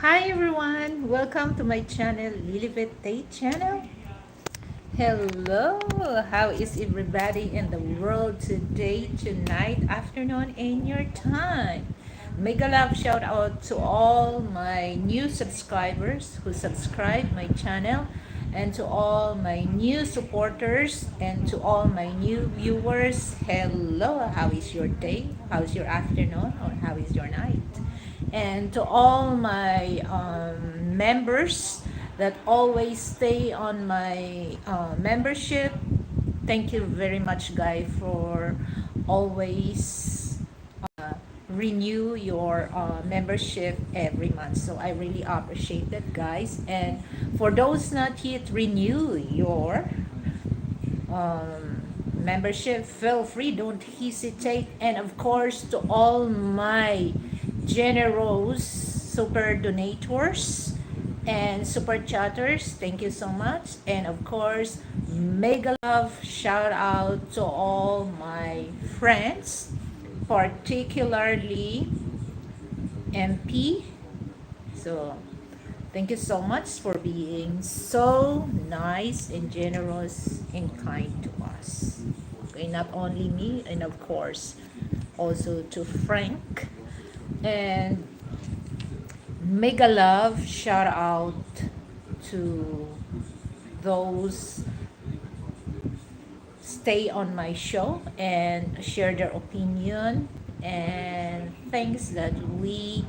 Hi everyone, welcome to my channel, Liliveth Tate channel. Hello, how is everybody in the world today, tonight, afternoon, in your time? Mega love shout out to all my new subscribers who subscribe my channel, and to all my new supporters, and to all my new viewers. Hello, how is your day? How's your afternoon, or how is your night? And to all my members that always stay on my membership, thank you very much, guys, for always renew your membership every month. So I really appreciate that, guys. And for those not yet renew your membership, feel free, don't hesitate. And of course, to all my generous super donators and super chatters, thank you so much. And of course, mega love shout out to all my friends, particularly MP. So thank you so much for being so nice and generous and kind to us. Okay, not only me, and of course also to Frank. And mega love shout out to those stay on my show and share their opinion and things that we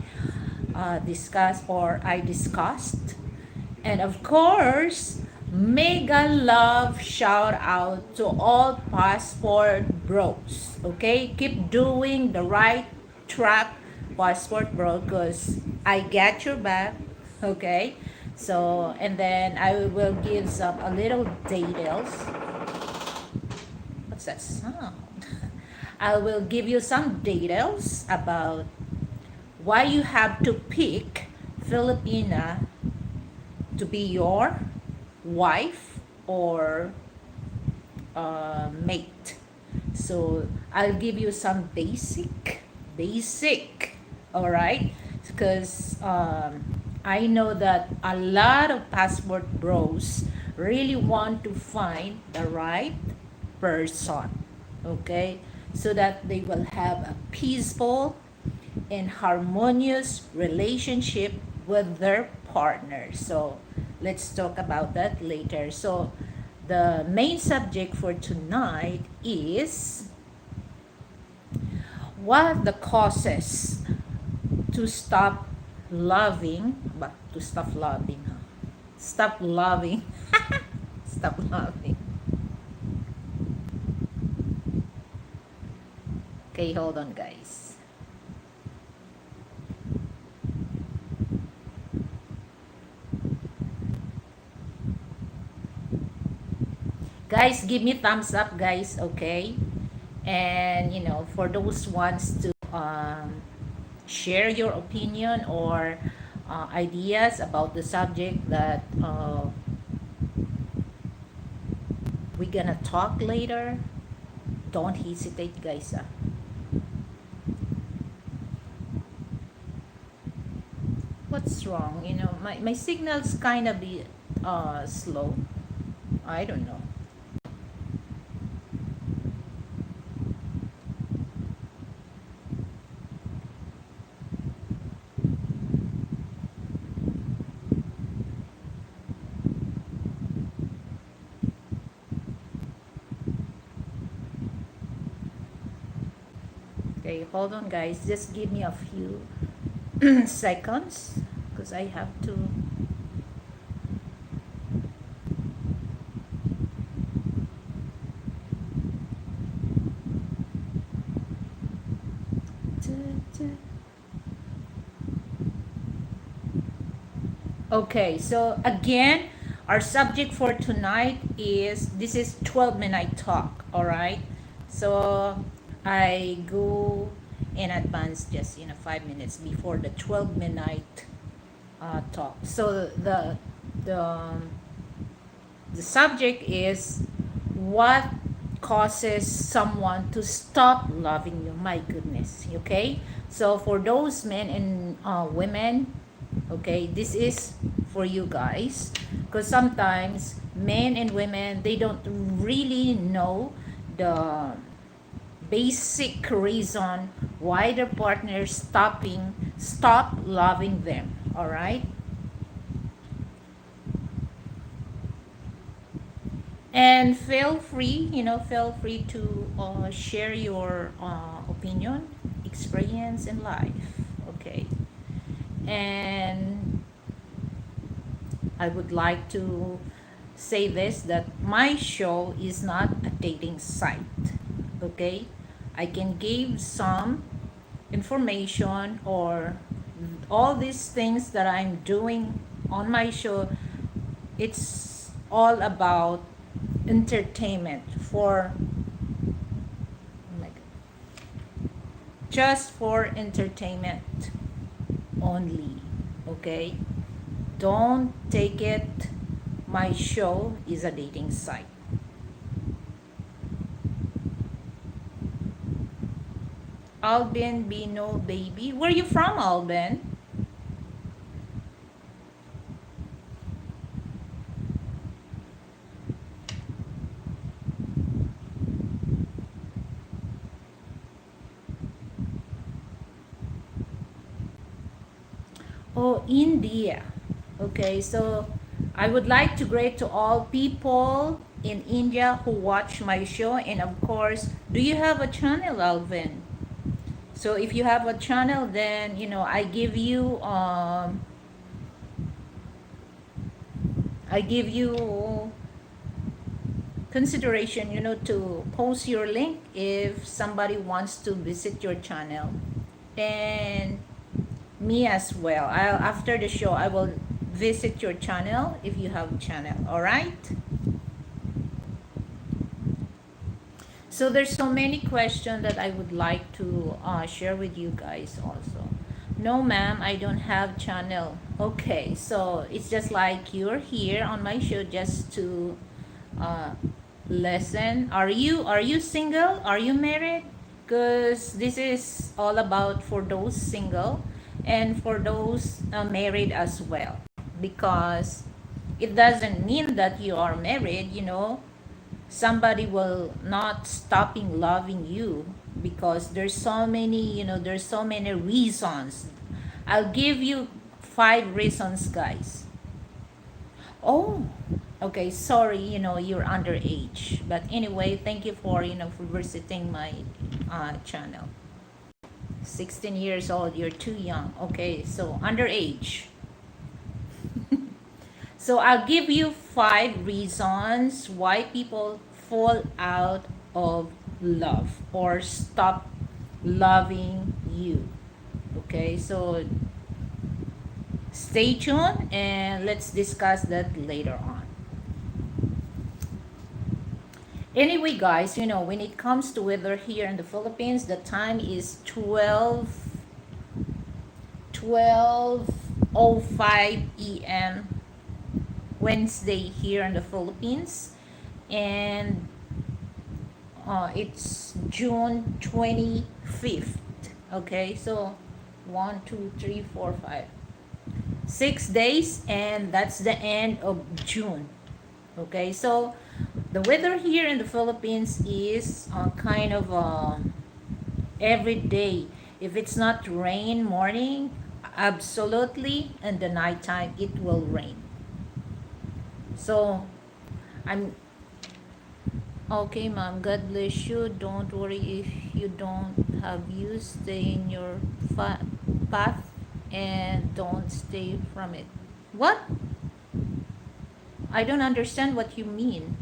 discussed or I discussed. And of course, mega love shout out to all passport bros. Okay, keep doing the right track, passport bro, because I got your back. Okay, so and then I will give some a little details. What's that sound? I will give you some details about why you have to pick Filipina to be your wife or mate. So I'll give you some basic, all right? Because I know that a lot of passport bros really want to find the right person, okay? So that they will have a peaceful and harmonious relationship with their partner. So let's talk about that later. So the main subject for tonight is what the causes to stop loving, but to stop loving, huh? Stop loving, stop loving. Okay, hold on, guys. Guys, give me thumbs up, guys, okay? And for those ones to share your opinion or ideas about the subject that we're gonna talk later, don't hesitate, guys. What's wrong? My signal's kind of be slow. I don't know. Okay, hold on, guys. Just give me a few seconds because I have to. Okay, so again, our subject for tonight is this is 12 midnight talk, all right? So I go in advance just 5 minutes before the 12 midnight talk. So the subject is what causes someone to stop loving you. My goodness, okay? So for those men and women Okay, this is for you guys, because sometimes men and women, they don't really know the basic reason why their partner stop loving them. All right, and feel free to share your opinion, experience in life. Okay, and I would like to say this, that my show is not a dating site. Okay, I can give some information or all these things that I'm doing on my show. It's all about entertainment for, oh my God, just for entertainment only. Okay, don't take it my show is a dating site. Alban Bino baby, where you from, Alban? Oh, India. Okay, so I would like to greet to all people in India who watch my show, and of course, do you have a channel, Alvin? So if you have a channel, then I give you consideration, to post your link if somebody wants to visit your channel. And me as well. After the show, I will visit your channel if you have a channel. All right. So there's so many questions that I would like to share with you guys also. No, ma'am, I don't have channel. Okay, so it's just like you're here on my show just to uh, listen. Are you single? Are you married? Because this is all about for those single and for those married as well. Because it doesn't mean that you are married, somebody will not stopping loving you, because there's so many reasons. I'll give you 5 reasons, guys. Oh, okay, sorry, you're underage, but anyway, thank you for visiting my channel. 16 years old, you're too young. Okay, so underage. So I'll give you 5 reasons why people fall out of love or stop loving you. Okay, so stay tuned and let's discuss that later on. Anyway, guys, when it comes to weather here in the Philippines, the time is 12:05 p.m. Wednesday here in the Philippines, and it's June 25th. Okay, so 1, 2, 3, 4, 5, 6 days, and that's the end of June. Okay, so the weather here in the Philippines is kind of every day. If it's not rain morning, absolutely, and the nighttime it will rain. So I'm okay, ma'am. God bless you. Don't worry if you don't have you. Stay in your path and don't stay from it. What? I don't understand what you mean.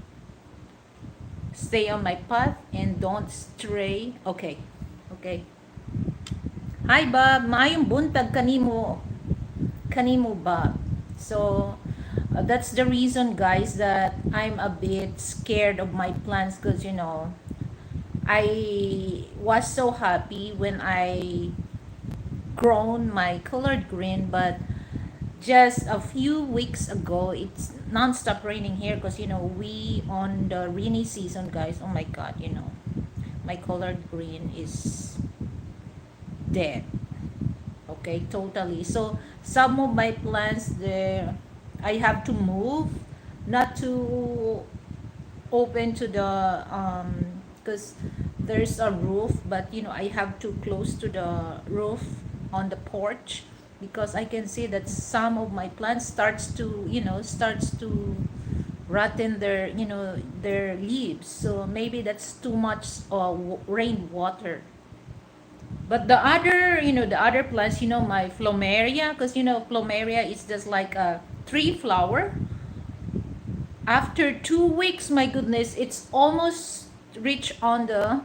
Stay on my path and don't stray. Okay. Okay. Hi, Bob. Mayong buntag kanimo. Kanimo, Bob. So, that's the reason, guys, that I'm a bit scared of my plans, because I was so happy when I grown my colored green, but just a few weeks ago it's non-stop raining here, because we on the rainy season, guys. Oh my god, my colored green is dead. Okay, totally. So some of my plants there, I have to move, not to open to the because there's a roof, but I have to close to the roof on the porch, because I can see that some of my plants starts to rotten their leaves. So maybe that's too much rainwater. But the other plants, my plumeria, because plumeria is just like a tree flower. After 2 weeks, my goodness, it's almost reached on the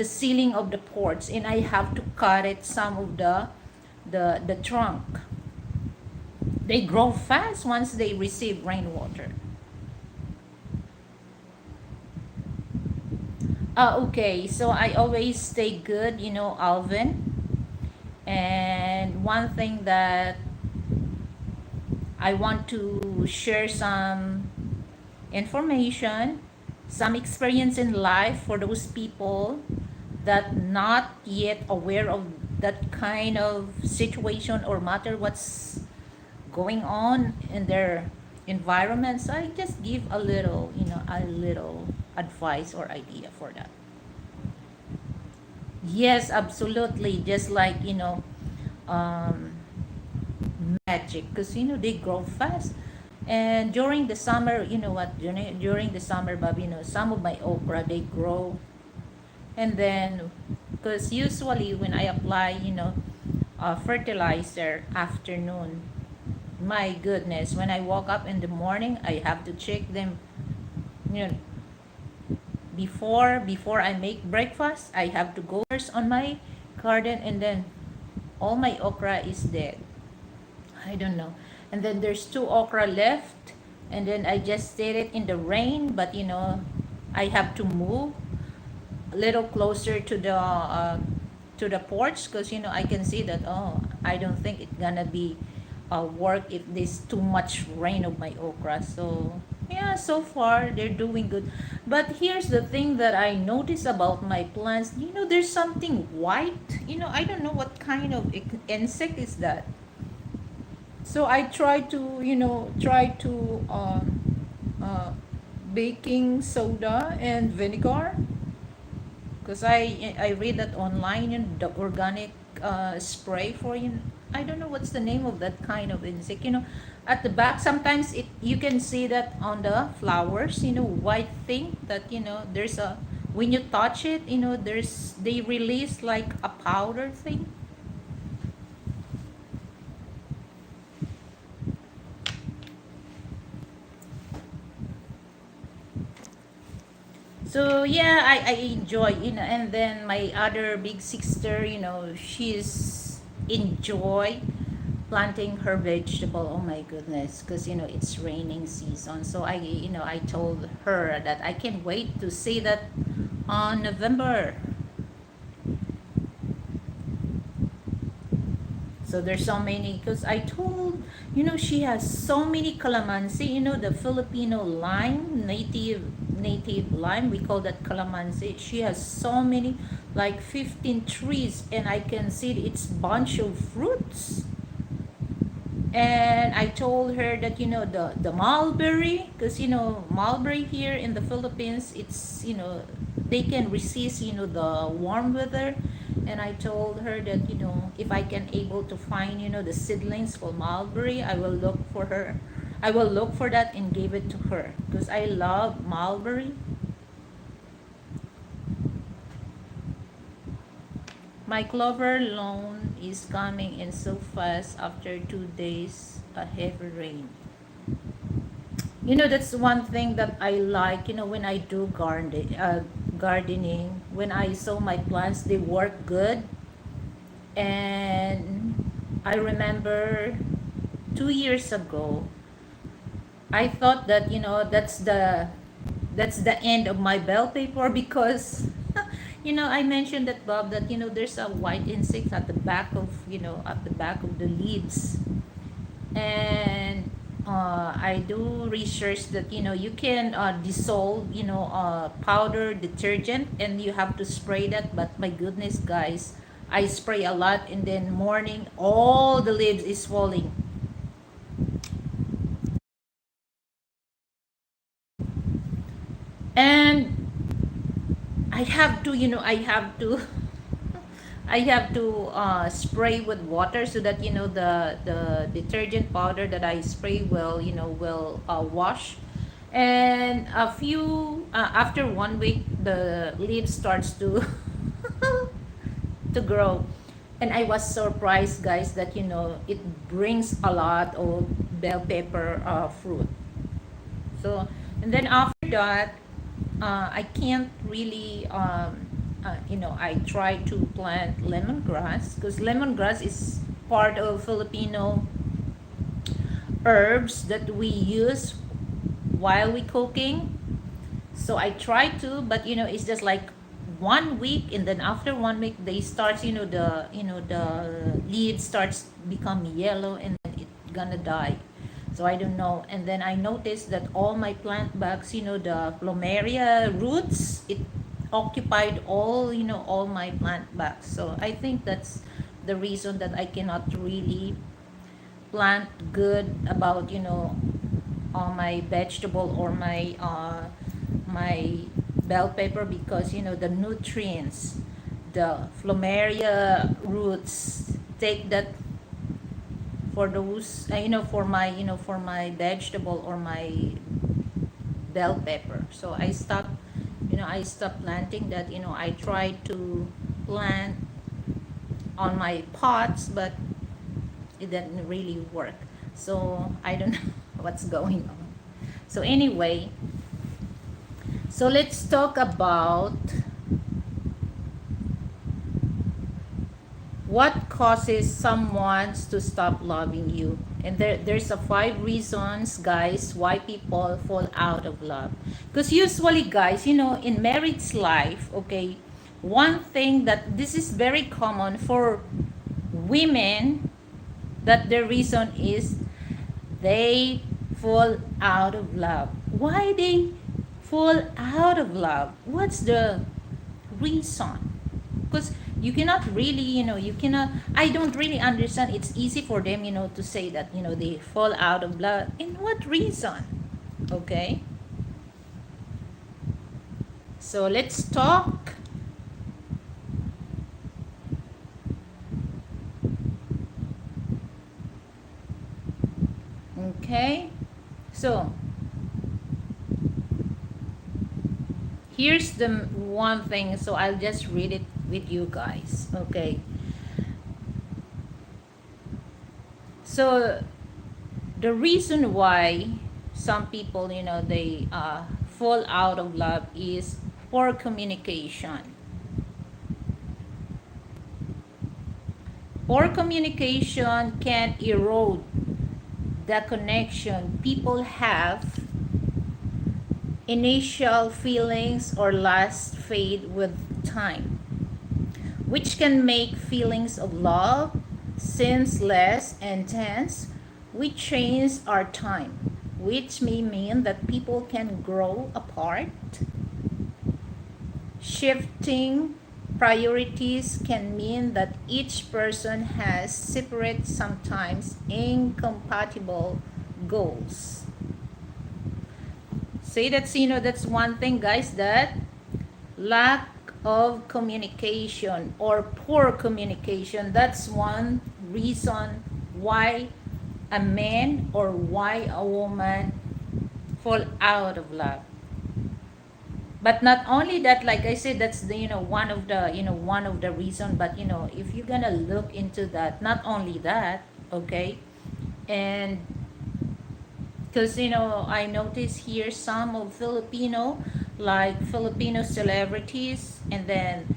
ceiling of the porch, and I have to cut it some of the trunk. They grow fast once they receive rainwater. Okay, so I always stay good, Alvin. And one thing that I want to share some information, some experience in life for those people that not yet aware of that kind of situation or matter what's going on in their environments. I just give a little advice or idea for that. Yes, absolutely. Just like, um, magic, because they grow fast. And during the summer, you know what, during the summer, Bob, some of my okra, they grow. And then, because usually when I apply, fertilizer afternoon, my goodness, when I woke up in the morning, I have to check them, you know, before I make breakfast. I have to go first on my garden, and then all my okra is dead. I don't know. And then there's two okra left, and then I just stayed it in the rain, but I have to move a little closer to the porch, because I can see that, oh, I don't think it's gonna be work if there's too much rain of my okra. So yeah, so far they're doing good. But here's the thing that I notice about my plants. There's something white. I don't know what kind of insect is that. So I try to baking soda and vinegar, because I read that online, the organic spray for I don't know what's the name of that kind of insect. At the back, sometimes you can see that on the flowers, white thing that there's a when you touch it, they release like a powder thing. So yeah, I enjoy, and then my other big sister, she's enjoy planting her vegetable. Oh my goodness, because it's raining season. So I told her that I can't wait to see that on November. So there's so many, because I told, she has so many calamansi, the Filipino lime, native lime, we call that calamansi. She has so many, like 15 trees, and I can see its bunch of fruits. And I told her that the mulberry, because mulberry here in the Philippines, it's they can resist the warm weather. And I told her that if I can able to find the seedlings for mulberry, I will look for that and give it to her, because I love mulberry. My clover lawn is coming in so fast after 2 days a heavy rain. That's one thing that I like, when I do gardening, when I sow my plants, they work good. And I remember 2 years ago, I thought that, that's the end of my bell paper, because I mentioned that, Bob, that there's a white insect at the back of the leaves. And I do research that you can dissolve powder detergent, and you have to spray that. But my goodness, guys, I spray a lot, and then morning all the leaves is falling. And I have to, I have to spray with water so that the detergent powder that I spray will wash. And a few after 1 week, the leaves starts to to grow. And I was surprised, guys, that it brings a lot of bell pepper fruit. So, and then after that, I can't really, I try to plant lemongrass because lemongrass is part of Filipino herbs that we use while we cooking. So I try to, but it's just like 1 week, and then after 1 week, they start, the leaves starts become yellow, and then it gonna die. So I don't know. And then I noticed that all my plant bags, the plumeria roots, it occupied all my plant bags. So I think that's the reason that I cannot really plant good about my vegetable or my bell pepper, because the nutrients, the plumeria roots take that for those for my vegetable or my bell pepper. So I stopped planting that. I tried to plant on my pots, but it didn't really work. So I don't know what's going on. So anyway, so let's talk about what causes someone to stop loving you. And there's a 5 reasons, guys, why people fall out of love. Because usually, guys, in marriage life, okay, one thing that this is very common for women, that the reason is they fall out of love. Why they fall out of love? What's the reason? Because you cannot really, I don't really understand. It's easy for them, to say that, they fall out of love. In what reason? Okay. So let's talk. Okay. So here's the one thing. So I'll just read it with you guys. Okay. So the reason why some people, they fall out of love is poor communication. Poor communication can erode the connection people have. Initial feelings or lust fade with time, which can make feelings of love seems less intense. We change our time, which may mean that people can grow apart. Shifting priorities can mean that each person has separate, sometimes incompatible goals. Say that's one thing, guys, that lack of communication or poor communication, that's one reason why a man or why a woman fall out of love. But not only that, like I said, that's the one of the reason. But if you're gonna look into that, not only that, okay. And because I notice here some of Filipino celebrities, and then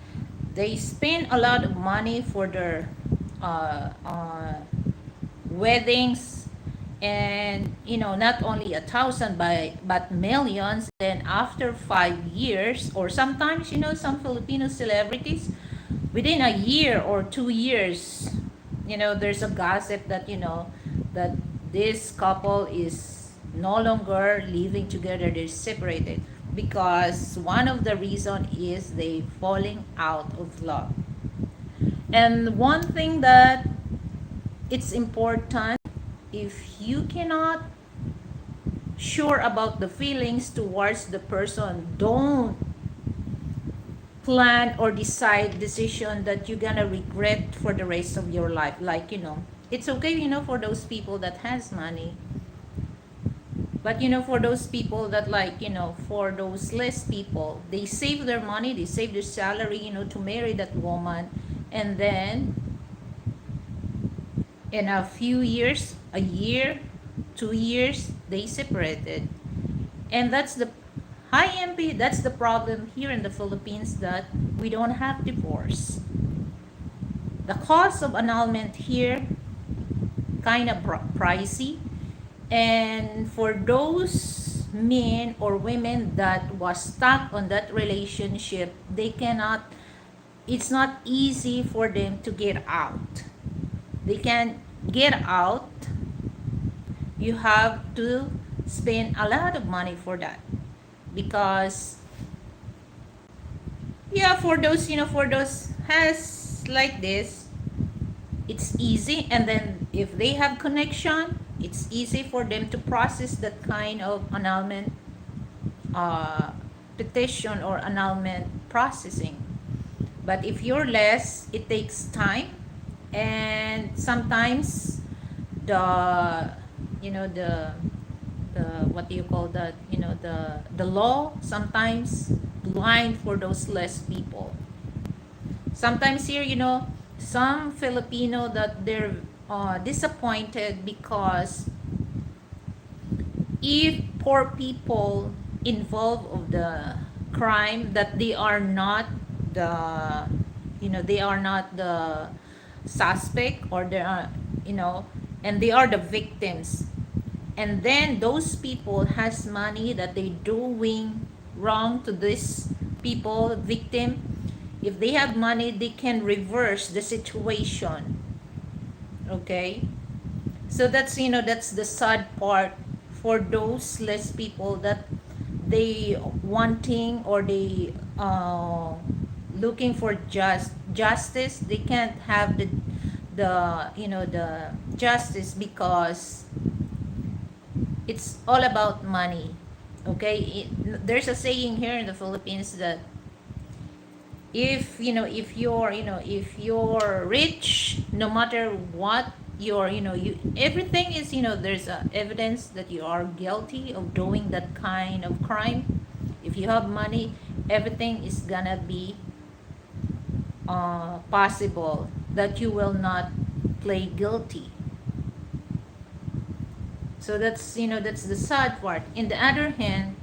they spend a lot of money for their weddings, and not only 1,000 but millions. Then after 5 years, or sometimes some Filipino celebrities, within a year or 2 years, there's a gossip that that this couple is no longer living together, they're separated, because one of the reason is they falling out of love. And one thing that it's important, if you cannot sure about the feelings towards the person, don't plan or decide decision that you're gonna regret for the rest of your life. Like, it's okay, for those people that has money, but for those people that, like, for those less people, they save their money, they save their salary, to marry that woman, and then in a few years, a year, 2 years, they separated. And that's the high MP, that's the problem here in the Philippines, that we don't have divorce. The cost of annulment here kind of pricey, and for those men or women that was stuck on that relationship, they cannot, it's not easy for them to get out. They can get out, you have to spend a lot of money for that, because yeah, for those, for those has like this, it's easy. And then if they have connection, it's easy for them to process that kind of annulment uh, petition or annulment processing. But if you're less, it takes time, and sometimes the the what do you call that, the law sometimes blind for those less people. Sometimes here, some Filipino that they're disappointed, because if poor people involved of the crime, that they are not the, they are not the suspect, or they are, and they are the victims, and then those people has money that they doing wrong to this people victim. If they have money, they can reverse the situation. Okay, so that's, that's the sad part for those less people, that they wanting, or they looking for justice. They can't have the justice, because it's all about money. Okay, there's a saying here in the Philippines that if, if you're rich, no matter what, you're, you, everything is, there's a evidence that you are guilty of doing that kind of crime. If you have money, everything is gonna be possible that you will not play guilty. So that's, that's the sad part. In the other hand,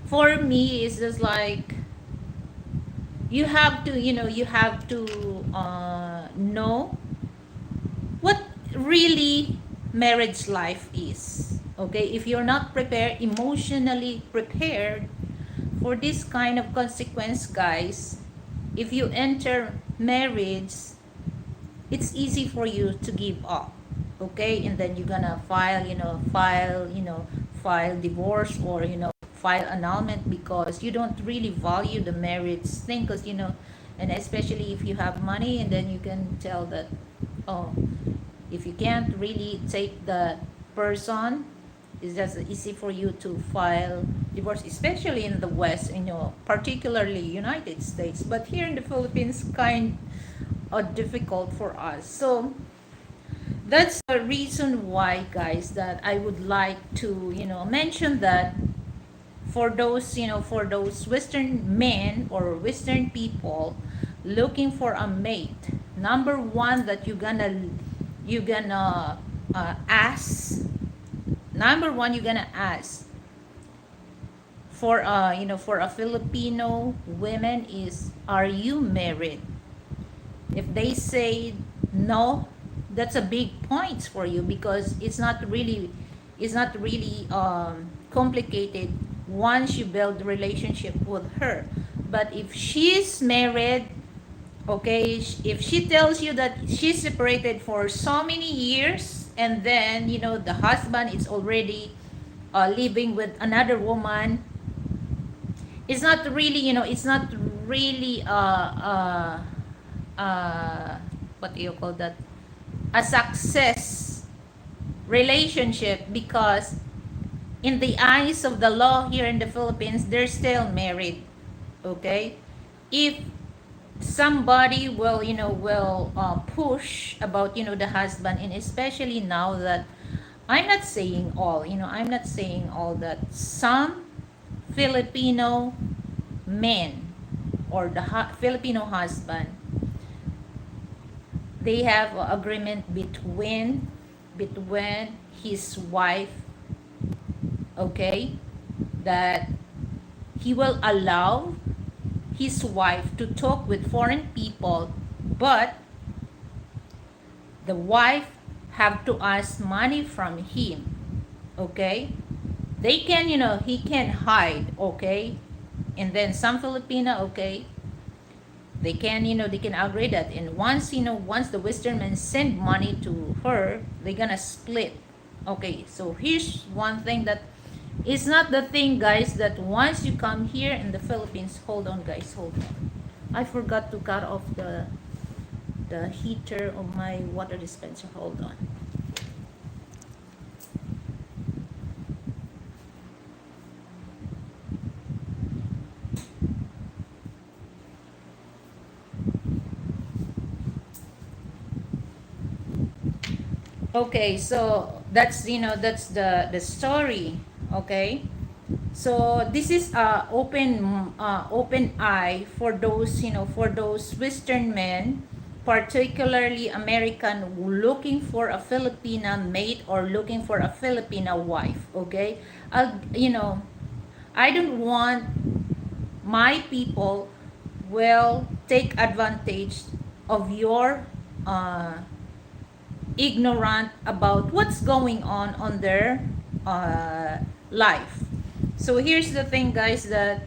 for me, it's just like, you have to, you have to know what really marriage life is. Okay, if you're not prepared, emotionally prepared for this kind of consequence, guys, if you enter marriage, it's easy for you to give up. Okay, and then you're gonna file divorce, or file annulment, because you don't really value the marriage thing. Because and especially if you have money, and then you can tell that, oh, if you can't really take the person, it's just easy for you to file divorce, especially in the West, particularly United States. But here in the Philippines, kind of difficult for us. So that's the reason why, guys, that I would like to, mention that for those, for those Western men or Western people looking for a mate, number one that you're gonna ask, number one you're gonna ask for for a Filipino women is, are you married? If they say no, that's a big point for you, because it's not really complicated once you build a relationship with her. But if she's married, okay, if she tells you that she's separated for so many years, and then the husband is already living with another woman, it's not really uh, what do you call that, a success relationship, because in the eyes of the law here in the Philippines, they're still married. Okay, if somebody will, push about, the husband, and especially now that, I'm not saying all, I'm not saying all, that some Filipino men, or the Filipino husband, they have a agreement between his wife, okay, that he will allow his wife to talk with foreign people, but the wife have to ask money from him. Okay, they can, he can hide. Okay, and then some Filipina, okay, they can, they can agree that, and once, once the Western men send money to her, they're gonna split. Okay, so here's one thing that is not the thing, guys, that once you come here in the Philippines, hold on, guys, hold on, I forgot to cut off the heater of my water dispenser. Hold on. Okay, so that's, that's the story. Okay, so this is open eye for those, for those Western men, particularly American, looking for a Filipina mate or looking for a Filipina wife. Okay, I don't want my people will take advantage of your ignorant about what's going on their life. So here's the thing, guys, that's,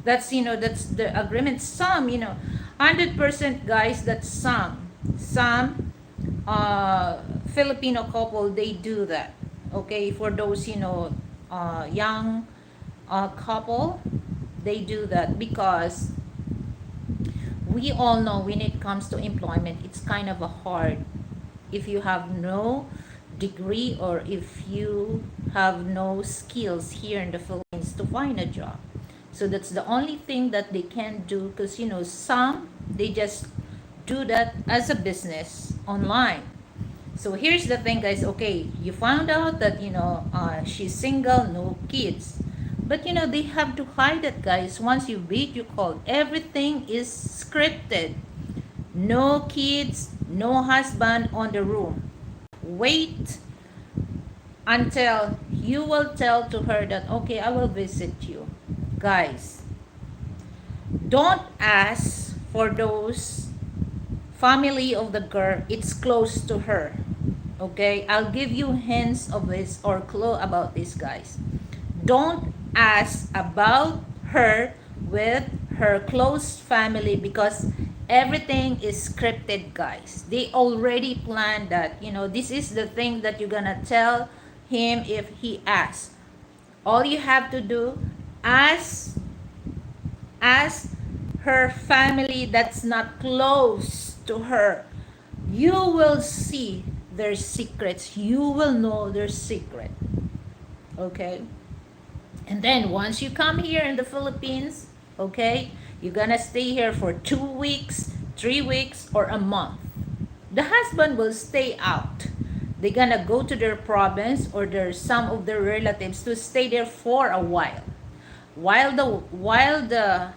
that's the agreement. Some, 100%, guys, that some Filipino couple, they do that. Okay, for those, young couple, they do that because we all know when it comes to employment, it's kind of a hard if you have no degree or if you have no skills here in the Philippines to find a job. So that's the only thing that they can do, because, some, they just do that as a business online. So here's the thing, guys. Okay, you found out that, she's single, no kids, but, they have to hide it, guys. Once you beat, you call, everything is scripted. No kids, no husband on the room. Wait until you will tell to her that, okay, I will visit you. Guys, don't ask for those family of the girl. It's close to her. Okay, I'll give you hints of this or clue about this, guys. Don't ask about her with her close family, because everything is scripted, guys. They already planned that, this is the thing that you're gonna tell him if he asks. All you have to do, ask her family that's not close to her. You will see their secrets. You will know their secret. Okay, and then once you come here in the Philippines, okay, you're gonna stay here for 2 weeks, 3 weeks, or a month. The husband will stay out. They're gonna go to their province or some of their relatives to stay there for a while. While the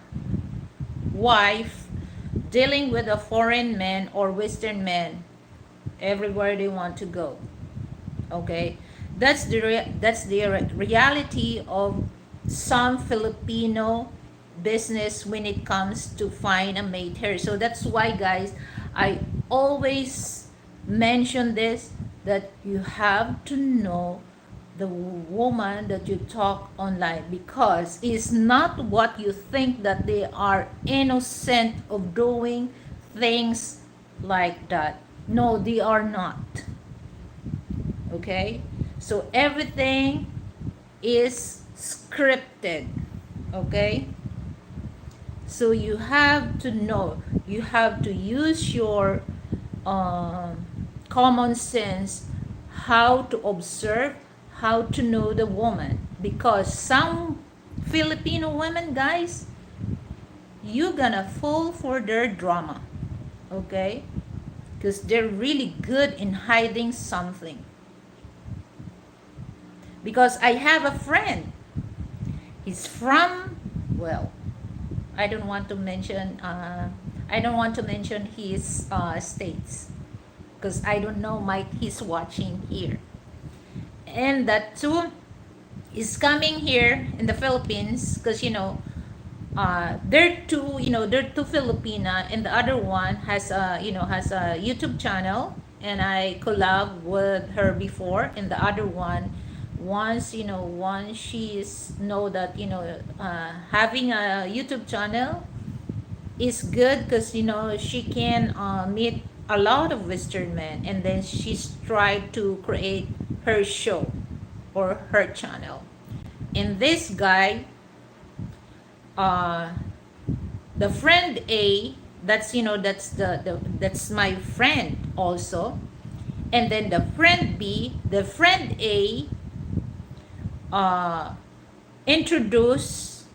wife dealing with a foreign man or Western man everywhere they want to go. Okay, that's the reality of some Filipino business when it comes to find a mate here. So that's why, guys, I always mention this, that you have to know the woman that you talk online, because it's not what you think that they are innocent of doing things like that. No, they are not. Okay, so everything is scripted. Okay, So you have to know, you have to use your um, common sense how to observe, how to know the woman. Because some Filipino women, guys, you gonna fall for their drama, okay? Because they're really good in hiding something. Because I have a friend, he's from, well, I don't want to mention his states, because I don't know, Mike, he's watching here. And that too is coming here in the Philippines, because they're two Filipina, and the other one has a YouTube channel, and I collab with her before. And the other one, once she's know that having a YouTube channel is good, because she can meet a lot of Western men, and then she's tried to create her show or her channel. And this guy, uh the friend A, that's my friend also. And then the friend B, the friend A uh introduced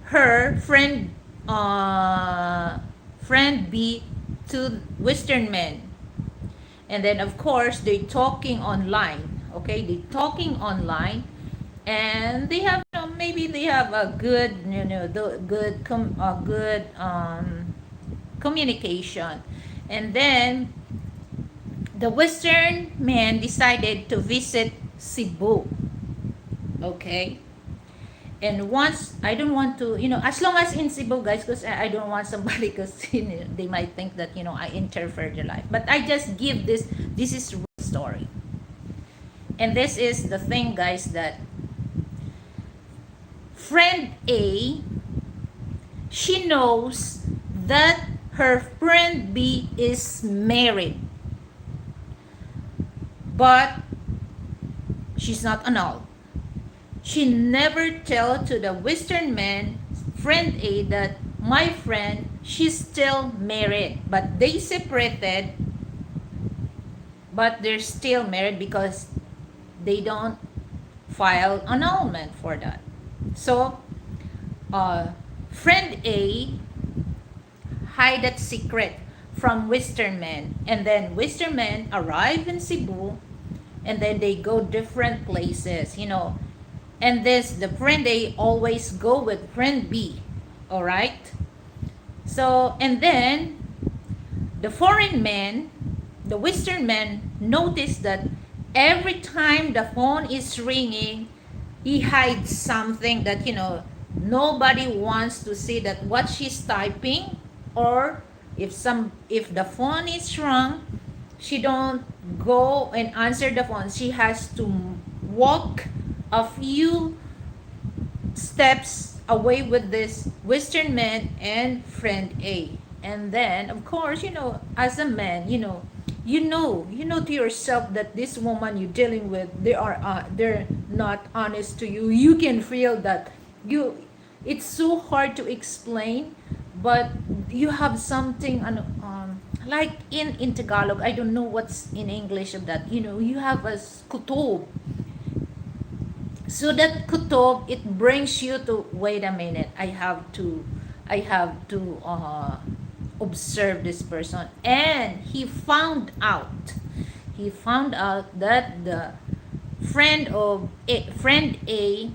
her friend B to Western men. And then of course they talking online, okay, they talking online. And they have, maybe they have a good, the good communication. And then the Western man decided to visit Cebu, okay. And once, I don't want to, as long as in Cebu, guys, because I don't want somebody, because they might think that I interfere their life. But I just give this is real story. And this is the thing, guys, that friend A, she knows that her friend B is married, but she's not annulled. She never tell to the Western man, friend A, that my friend, she's still married, but they separated, but they're still married because they don't file annulment for that. So friend A hide that secret from Western men, and then Western men arrive in Cebu, and then they go different places, and this, the friend A always go with friend B, all right. So, and then the foreign man, the Western man, noticed that every time the phone is ringing, he hides something that nobody wants to see, that what she's typing. Or if the phone is wrong, she don't go and answer the phone. She has to walk a few steps away with this Western man and friend A. And then of course, as a man, you know to yourself that this woman you're dealing with, they're not honest to you. You can feel that. It's so hard to explain, but you have something, like in Tagalog, I don't know what's in English of that. You have a kutob. So that kutob, it brings you to, wait a minute, I have to observe this person. And he found out that the friend A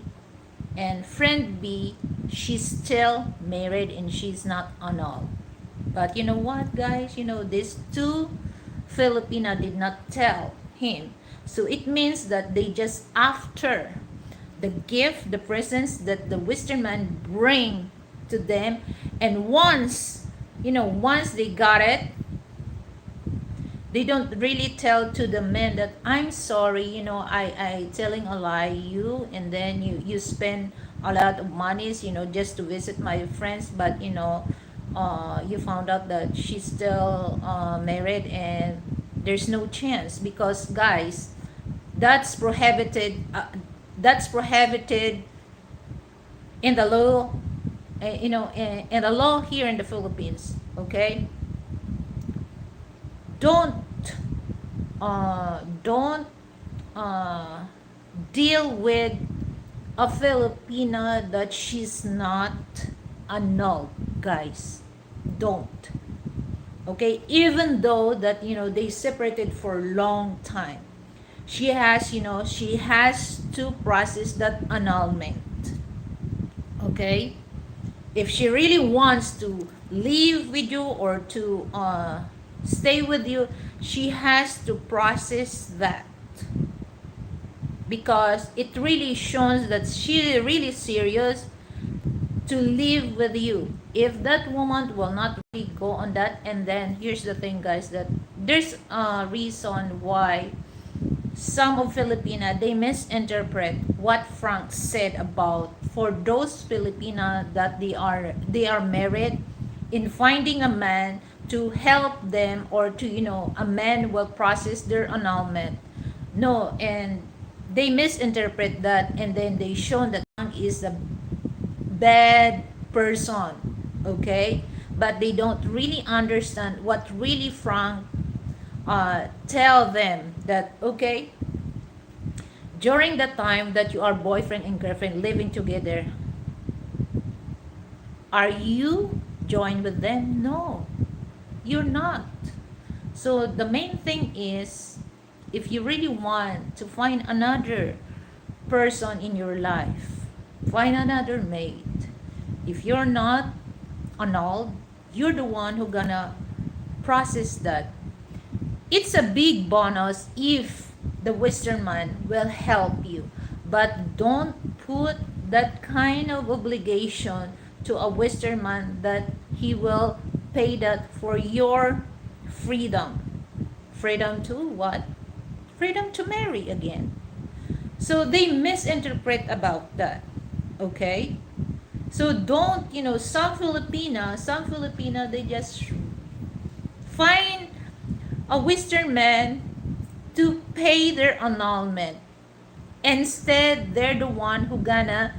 and friend B, she's still married and she's not annulled. But you know what, guys, these two Filipina did not tell him. So it means that they just after the gift, the presents that the Western man bring to them. And once they got it, they don't really tell to the men that, I'm sorry, I telling a lie you, and then you spend a lot of monies, just to visit my friends. But you found out that she's still married, and there's no chance. Because guys, that's prohibited in the law and the law here in the Philippines, okay, don't don't uh, deal with a Filipina that she's not annulled, guys. Don't. Okay, even though that they separated for a long time, she has to process that annulment. Okay, if she really wants to live with you or to stay with you, she has to process that, because it really shows that she really serious to live with you. If that woman will not really go on that, and then here's the thing, guys, that there's a reason why some of Filipina, they misinterpret what Frank said about for those Filipina that they are married, in finding a man to help them, or to a man will process their annulment. No, and they misinterpret that, and then they show that Frank is a bad person. Okay, but they don't really understand what really Frank tell them, that okay, during the time that you are boyfriend and girlfriend living together, are you joined with them? No, you're not. So the main thing is, if you really want to find another person in your life, find another mate. If you're not annulled, you're the one who gonna process that. It's a big bonus if the Western man will help you, but don't put that kind of obligation to a Western man that he will pay that for your freedom. Freedom to what? Freedom to marry again. So they misinterpret about that. Okay? So don't, some Filipina, they just find a Western man to pay their annulment. Instead, they're the one who gonna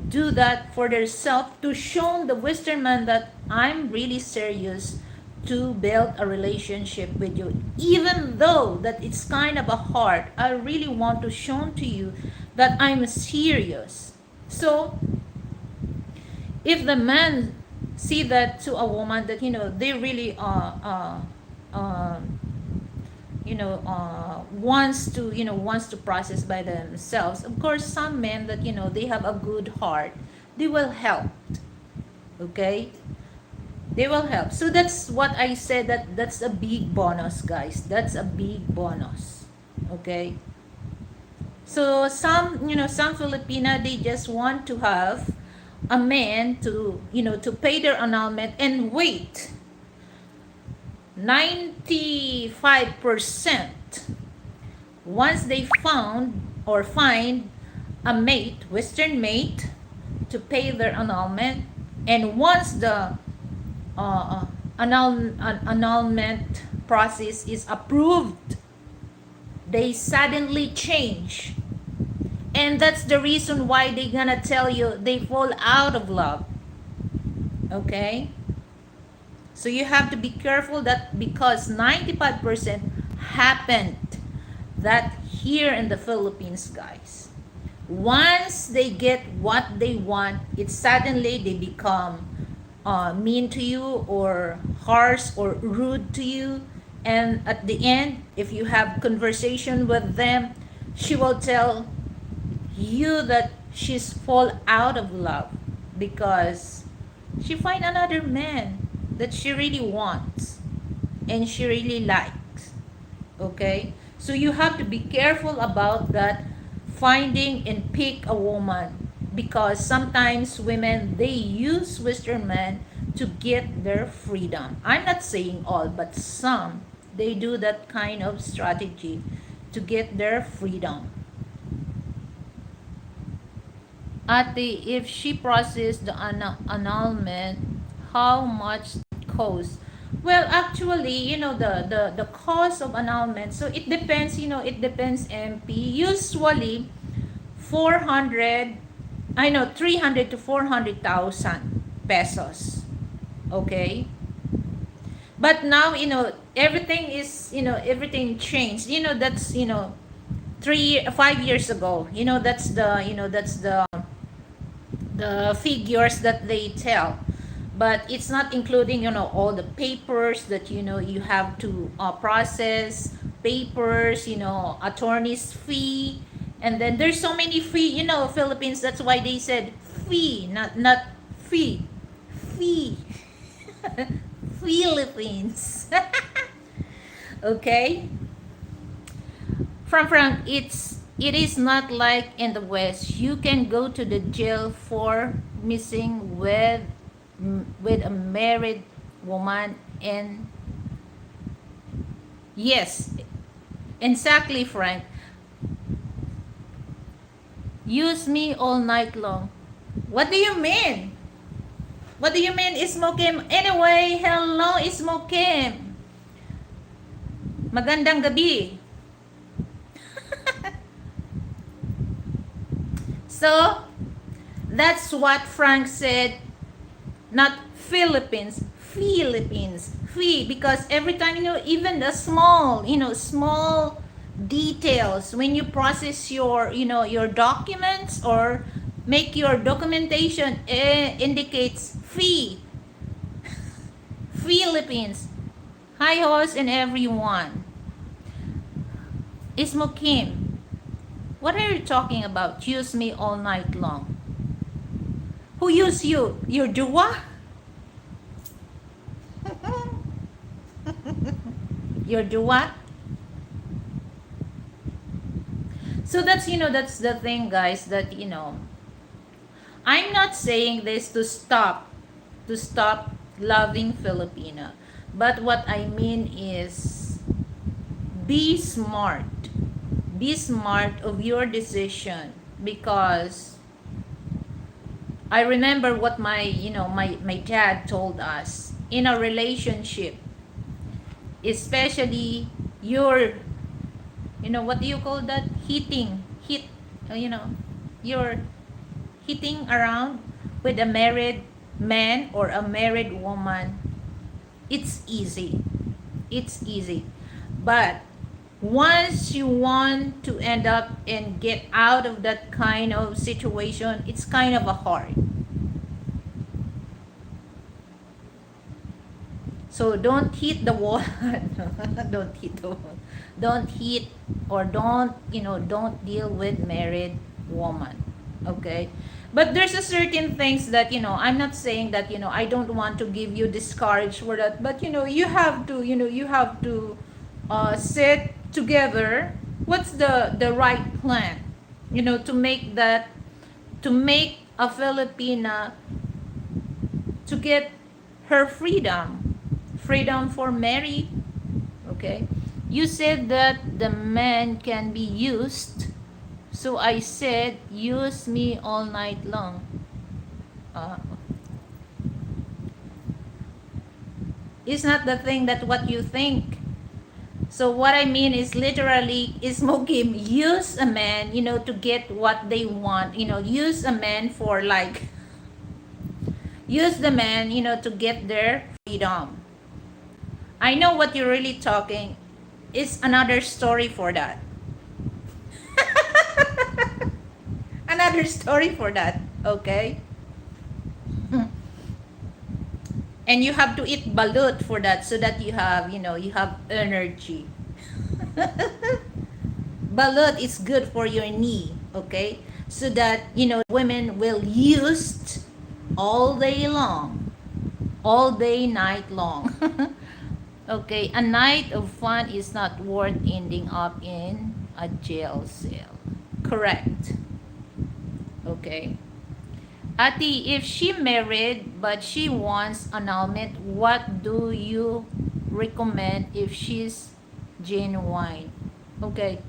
do that for themselves, to show the Western man that I'm really serious to build a relationship with you. Even though that it's kind of a hard, I really want to show to you that I'm serious. So if the man see that to a woman that they really uh wants to process by themselves, of course some men that they have a good heart, they will help. Okay, they will help. So that's what I said, that's a big bonus, guys. That's a big bonus. Okay, so some Filipina, they just want to have a man to pay their annulment and wait 95%. Once they found or find a mate, Western mate, to pay their annulment, and once the annulment process is approved, they suddenly change. And that's the reason why they gonna tell you they fall out of love. Okay? So you have to be careful, that because 95% happened that here in the Philippines, guys. Once they get what they want, it suddenly they become mean to you, or harsh or rude to you. And at the end, if you have conversation with them, she will tell you that she's fall out of love because she find another man that she really wants and she really likes. Okay, so you have to be careful about that, finding and pick a woman, because sometimes women, they use Western men to get their freedom. I'm not saying all, but some, they do that kind of strategy to get their freedom. Ate, if she processed the annulment, how much it costs? Well, actually, the cost of annulment, so it depends, it depends, MP. Usually, 400, I know, 300 to 400,000. pesos. Okay? But now, everything is, everything changed. That's, 5 years ago. That's the figures that they tell, but it's not including, all the papers that, you have to process, papers, attorney's fee, and then there's so many fee, Philippines. That's why they said fee, not fee, fee. Philippines. Okay. From it is not like in the West. You can go to the jail for missing with a married woman. And yes, exactly, Frank. Use me all night long. What do you mean? What do you mean, Ismokim? Anyway, hello, Ismokim. Magandang gabi. So, that's what Frank said. Not Philippines, Philippines, because every time, even the small details when you process your documents or make your documentation, indicates fee. Philippines. Hi, host and everyone. Ismo Kim, what are you talking about? Use me all night long. Who use you? Your duwa? Your duwa? So that's the thing, guys, that I'm not saying this to stop loving Filipina. But what I mean is, be smart. Be smart of your decision, because I remember what my dad told us in a relationship, especially what do you call that? You're hitting around with a married man or a married woman. It's easy. It's easy. But once you want to end up and get out of that kind of situation, it's kind of a hard. So don't hit the wall. Don't hit the wall. Don't hit, or don't deal with married woman. Okay? But there's a certain things that, I'm not saying that, I don't want to give you discourage for that, but you have to sit together. What's the right plan? To make a Filipina to get her freedom for marry. Okay, you said that the man can be used, so I said use me all night long. uh, it's not the thing that what you think. So what I mean is, literally, is Mokim use a man, to get what they want. Use a man for, like, use the man, to get their freedom. I know what you're really talking. It's another story for that. Another story for that. Okay? And you have to eat balut for that, so that you have energy. Balut is good for your knee, okay? So that, women will use all day long, all day, night long. Okay, a night of fun is not worth ending up in a jail cell. Correct. Okay. Ati, if she married but she wants annulment, what do you recommend if she's genuine? Okay.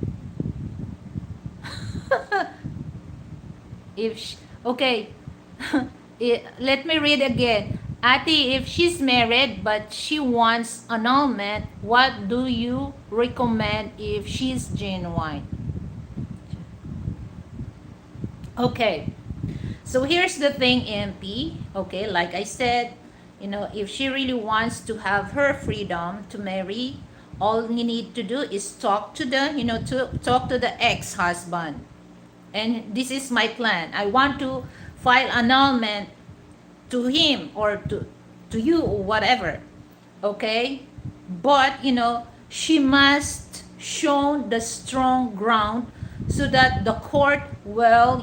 Okay. Let me read again. Ati, if she's married but she wants annulment, what do you recommend if she's genuine? Okay. So here's the thing, MP. Okay, like I said, if she really wants to have her freedom to marry, all you need to do is talk to to talk to the ex-husband. And this is my plan. I want to file annulment to him or to you or whatever. Okay? But, she must show the strong ground so that the court will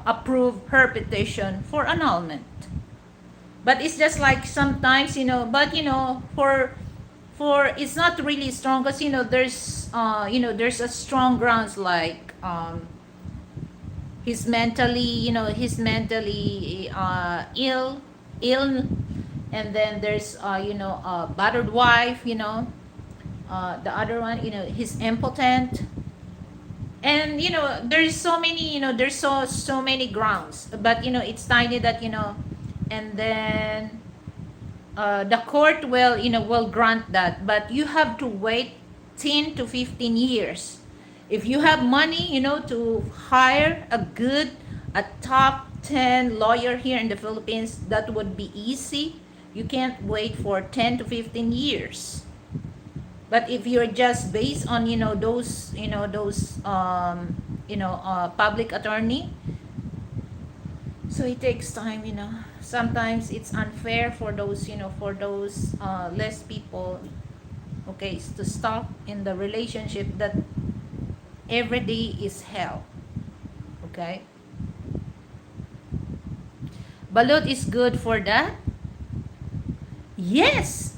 approve her petition for annulment. But it's just like sometimes, but for it's not really strong because there's a strong grounds like he's mentally ill, and then there's a battered wife, the other one, he's impotent, and there's so many, there's so many grounds, but it's tiny that and then the court will grant that, but you have to wait 10 to 15 years. If you have money, to hire a top 10 lawyer here in the Philippines, that would be easy. You can't wait for 10 to 15 years. But if you're just based on those public attorney, so it takes time. Sometimes it's unfair for those less people, okay, to stop in the relationship that every day is hell. Okay, balut is good for that. Yes.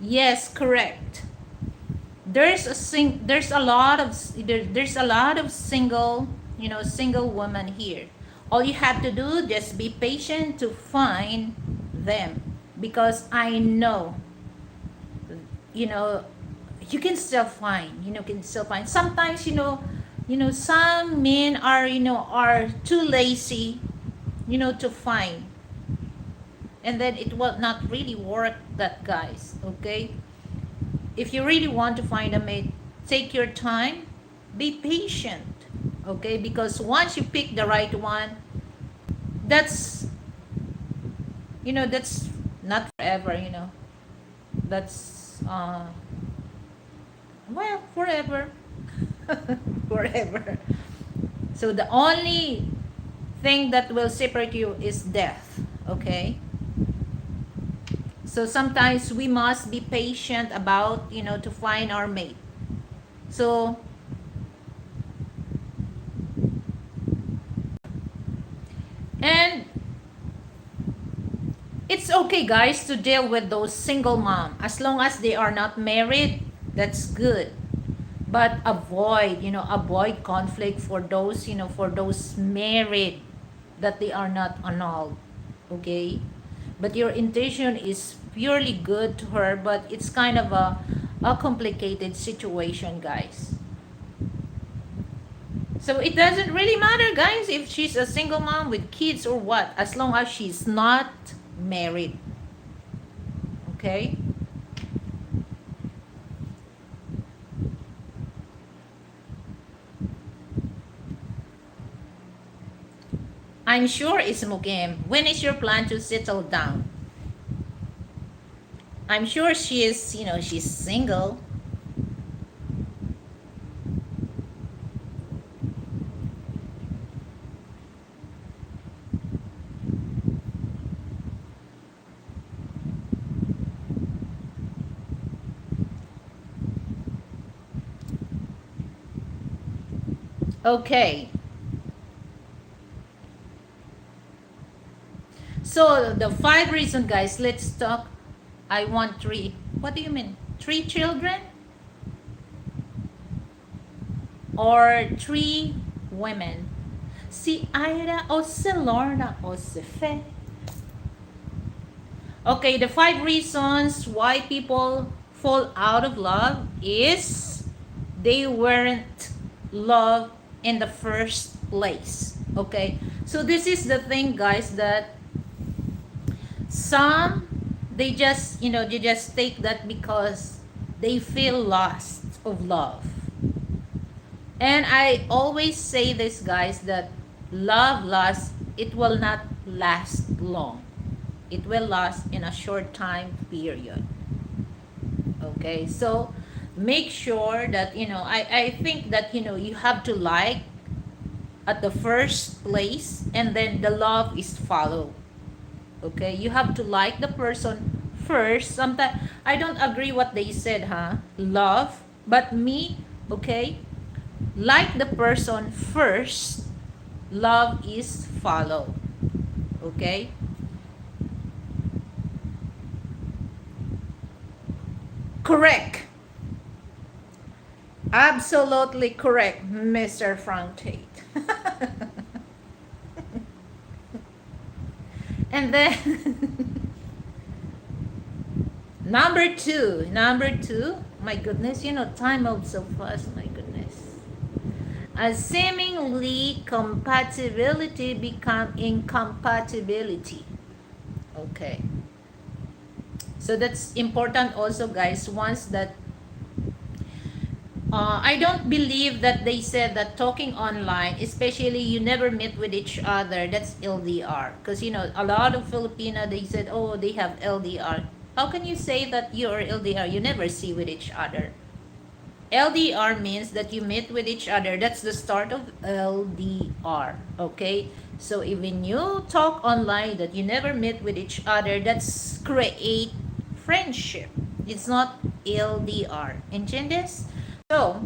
Yes, correct. There's a lot of single women here. All you have to do, just be patient to find them, because I know, you know you can still find, sometimes, some men are too lazy, to find, and then it will not really work, that, guys. Okay, if you really want to find a mate, take your time, be patient. Okay, because once you pick the right one, that's that's not forever. That's well, forever. Forever. So the only thing that will separate you is death. Okay, so sometimes we must be patient about, to find our mate. So, and it's okay, guys, to deal with those single mom as long as they are not married. That's good, but avoid conflict for those, for those married, that they are not annulled. Okay, but your intention is purely good to her, but it's kind of a complicated situation, guys. So it doesn't really matter, guys, if she's a single mom with kids or what, as long as she's not married. Okay? I'm sure it's Mugim. When is your plan to settle down? I'm sure she is, she's single. Okay. So the 5 reasons, guys, let's talk. I want 3. What do you mean? 3 children? Or 3 women? Si Ira o si Lorna o si Fe? Okay, the 5 reasons why people fall out of love is they weren't loved in the first place. Okay, so this is the thing, guys, that some, they just take that because they feel lost of love. And I always say this, guys, that love lasts, it will not last long. It will last in a short time period. Okay, so make sure that, I think that, you have to like at the first place, and then the love is follow. Okay, you have to like the person first. Sometimes I don't agree what they said, love, but me, okay, like the person first, love is follow. Okay, correct. Absolutely correct, Mr. Frank Tate. And then number two, my goodness, time moves so fast, my goodness. A seemingly compatibility become incompatibility. Okay. So that's important also, guys. Once that I don't believe that they said that talking online, especially you never meet with each other, that's LDR. Because, a lot of Filipino, they said, oh, they have LDR. How can you say that you're LDR? You never see with each other. LDR means that you meet with each other. That's the start of LDR. Okay? So even you talk online that you never meet with each other, that's create friendship. It's not LDR. ¿Entiendes? So,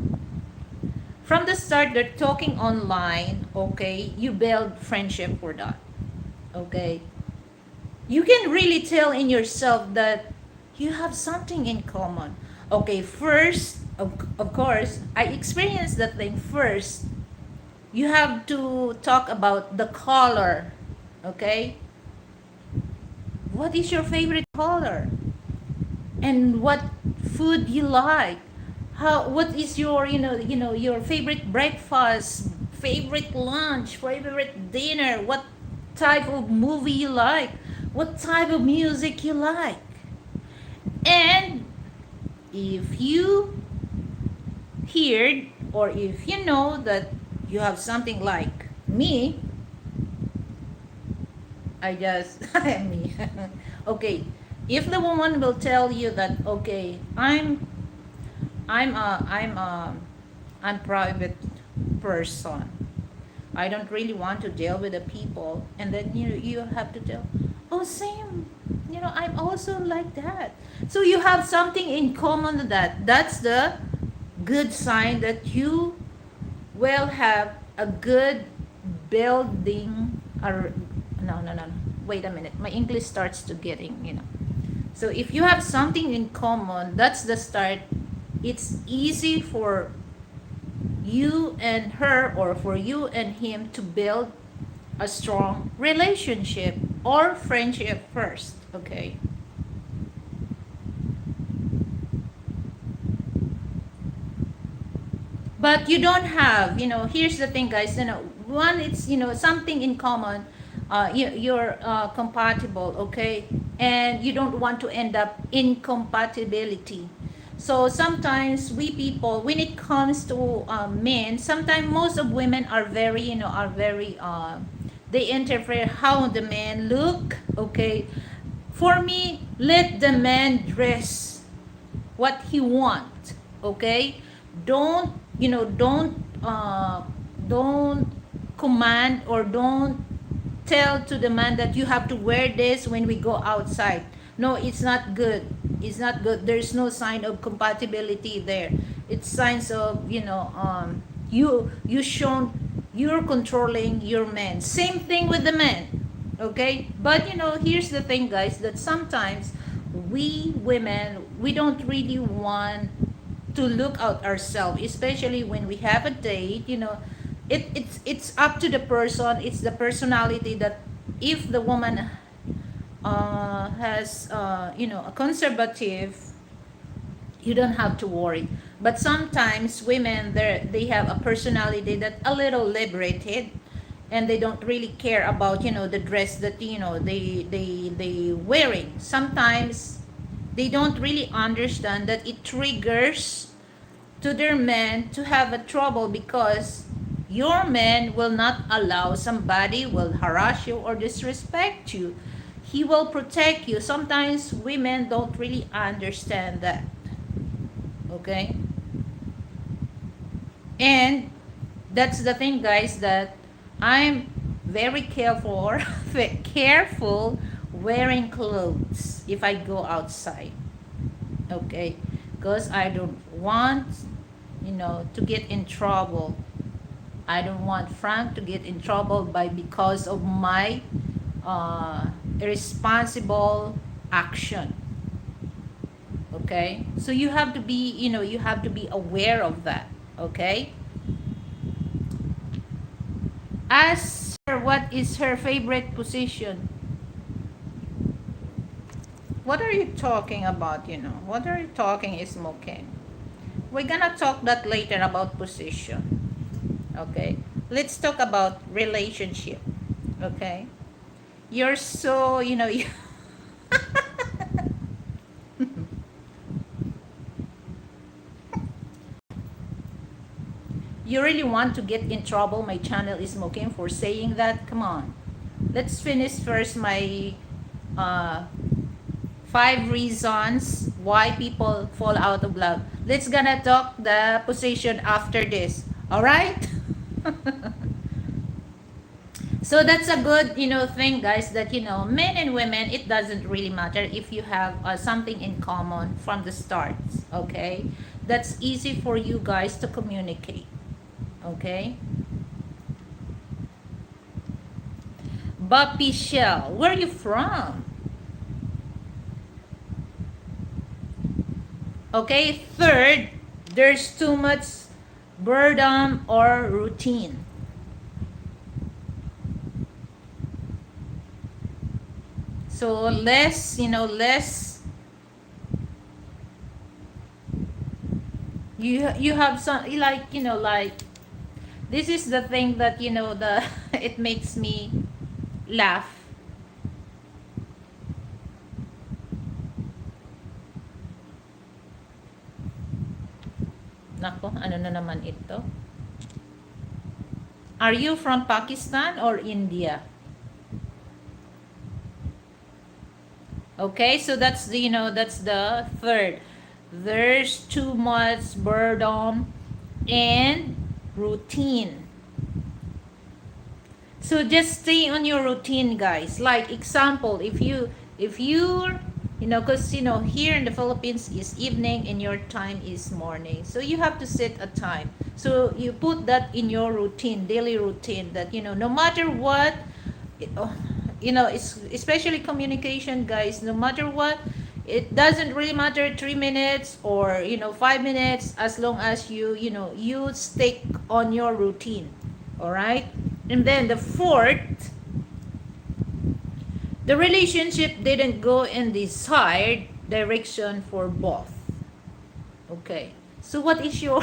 from the start, they're talking online, okay? You build friendship for that, okay? You can really tell in yourself that you have something in common. Okay, first, of course, I experienced that thing first. You have to talk about the color, okay? What is your favorite color? And what food you like? What is your, your favorite breakfast, favorite lunch, favorite dinner? What type of movie you like? What type of music you like? And if you heard, or if you know that you have something like me, I just me. Okay, if the woman will tell you that, okay, I'm a I'm private person. I don't really want to deal with the people, and then you have to tell, oh, same. I'm also like that. So you have something in common with that. That's the good sign that you will have a good building. Or no. Wait a minute. My English starts to getting. So if you have something in common, that's the start. It's easy for you and her, or for you and him, to build a strong relationship or friendship first. Okay. But you don't have, here's the thing, guys, one, it's, something in common, you're compatible, okay, and you don't want to end up incompatibility. So sometimes we people, when it comes to men, sometimes most of women are very, they interfere how the man look, okay. For me, let the man dress what he want, okay. Don't, don't command, or don't tell to the man that you have to wear this when we go outside. No, it's not good. It's not good. There's no sign of compatibility there. It's signs of, you shown you're controlling your man. Same thing with the men, okay. But here's the thing, guys, that sometimes we women, we don't really want to look out ourselves, especially when we have a date. It's up to the person. It's the personality that, if the woman has a conservative, you don't have to worry. But sometimes women, they have a personality that a little liberated, and they don't really care about, the dress that, they wearing. Sometimes they don't really understand that it triggers to their men to have a trouble, because your man will not allow somebody will harass you or disrespect you. He will protect you. Sometimes women don't really understand that. Okay? And that's the thing, guys, that I'm very careful careful wearing clothes if I go outside. Okay? Because I don't want, to get in trouble. I don't want Frank to get in trouble by because of my irresponsible action. Okay? So you have to be, you have to be aware of that. Okay? Ask her what is her favorite position. What are you talking about, What are you talking is smoking? We're gonna talk that later about position. Okay? Let's talk about relationship. Okay? You're so, you really want to get in trouble. My channel is smoking for saying that. Come on. Let's finish first my uh, 5 reasons why people fall out of love. Let's gonna talk the position after this. All right? So that's a good, thing, guys, that, men and women, it doesn't really matter if you have something in common from the start. Okay? That's easy for you guys to communicate. Okay? But Michelle, where are you from? Okay, third, there's too much boredom or routine. So less, less. You have some, like, like, this is the thing that, the it makes me laugh. Nako, ano na naman ito? Are you from Pakistan or India? Okay, so that's the, that's the third. There's too much boredom and routine. So just stay on your routine, guys. Like example, if you're, because, here in the Philippines is evening and your time is morning. So you have to set a time. So you put that in your routine, daily routine, that, no matter what, oh, it's especially communication, guys. No matter what, it doesn't really matter 3 minutes or, 5 minutes, as long as you stick on your routine. All right. And then the fourth, the relationship didn't go in the desired direction for both. Okay. So what is your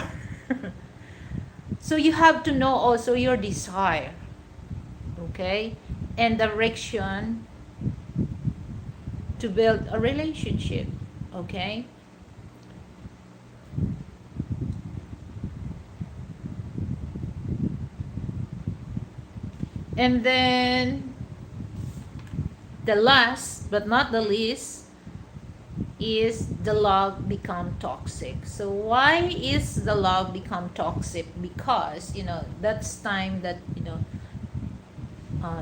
so you have to know also your desire. Okay? And direction to build a relationship. Okay? And then the last but not the least is the love become toxic. So why is the love become toxic? Because, that's time that,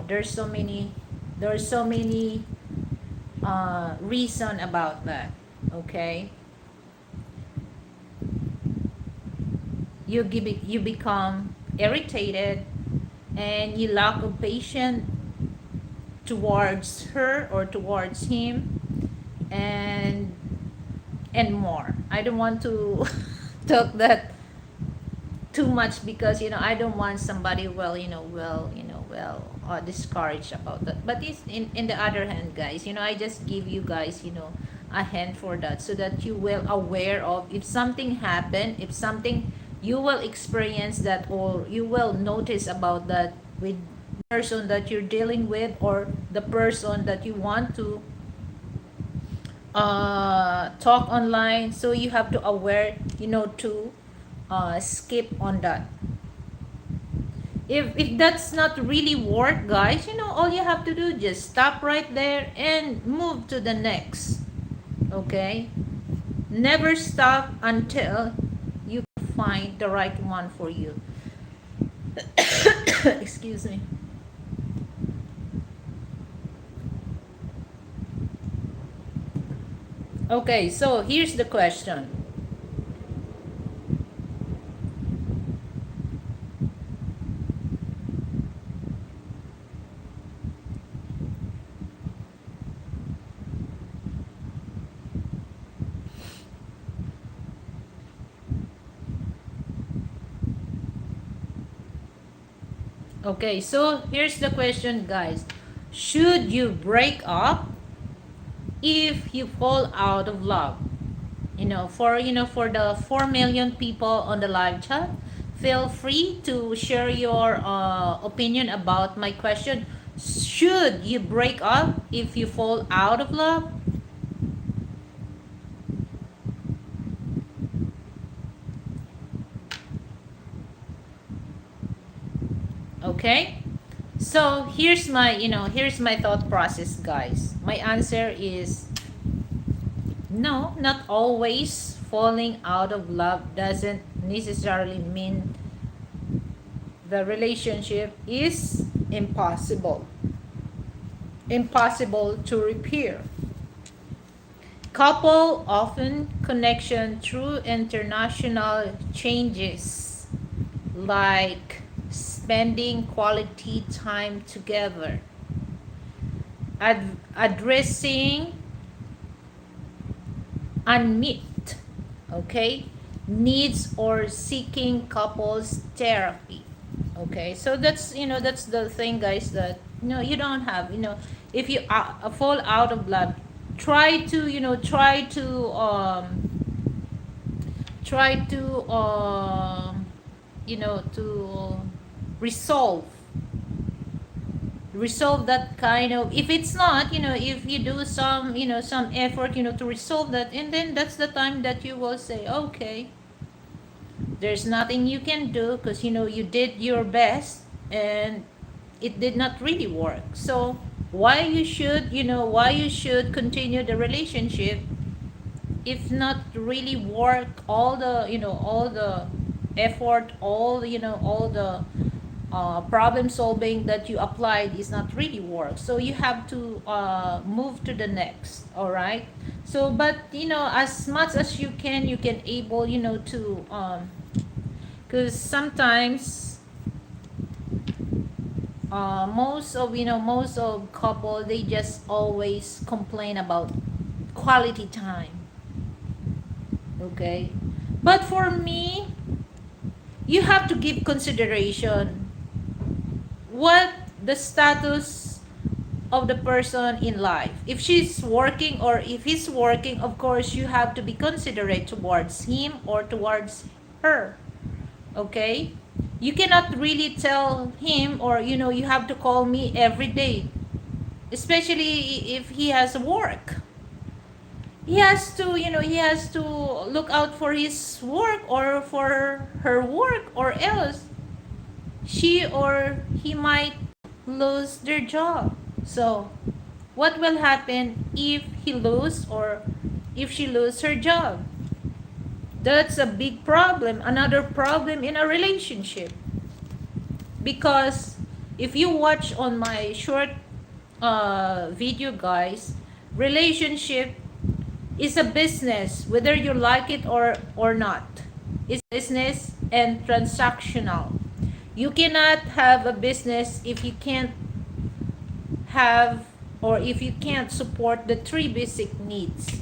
there's so many reason about that. Okay? You become irritated, and you lack of patience towards her or towards him, and more. I don't want to talk that too much, because, I don't want somebody discouraged about that. But it's in the other hand, guys, I just give you guys, a hand for that, so that you will aware of if something happen, if something you will experience that, or you will notice about that with person that you're dealing with, or the person that you want to talk online. So you have to aware, to skip on that. If that's not really work, guys, all you have to do, just stop right there and move to the next. Okay, never stop until you find the right one for you. Excuse me. Okay, so here's the question. Okay, so here's the question, guys. Should you break up if you fall out of love? For the 4 million people on the live chat, feel free to share your opinion about my question. Should you break up if you fall out of love? Okay, so here's my thought process, guys. My answer is no. Not always. Falling out of love doesn't necessarily mean the relationship is impossible to repair. Couple often connection through international changes, like spending quality time together, addressing unmet, okay, needs, or seeking couples therapy. Okay, so that's the thing, guys, that you don't have, if you fall out of love, try to to resolve that kind of, if it's not, if you do some effort, to resolve that, and then that's the time that you will say, okay, there's nothing you can do, because you did your best and it did not really work. So why you should continue the relationship if not really work, all the effort, all the problem solving that you applied is not really work. So you have to move to the next. All right, so but as much as you can able, to because sometimes most of couple, they just always complain about quality time. Okay, but for me, you have to give consideration what the status of the person in life. If she's working or if he's working, of course you have to be considerate towards him or towards her. Okay, you cannot really tell him, or you have to call me every day, especially if he has work. He has to look out for his work or for her work, or else she or he might lose their job. So what will happen if he lose, or if she lose her job? That's a big problem, another problem in a relationship. Because if you watch on my short video, guys, relationship is a business, whether you like it or not. It's business and transactional. You cannot have a business if you can't have, or if you can't support the three basic needs.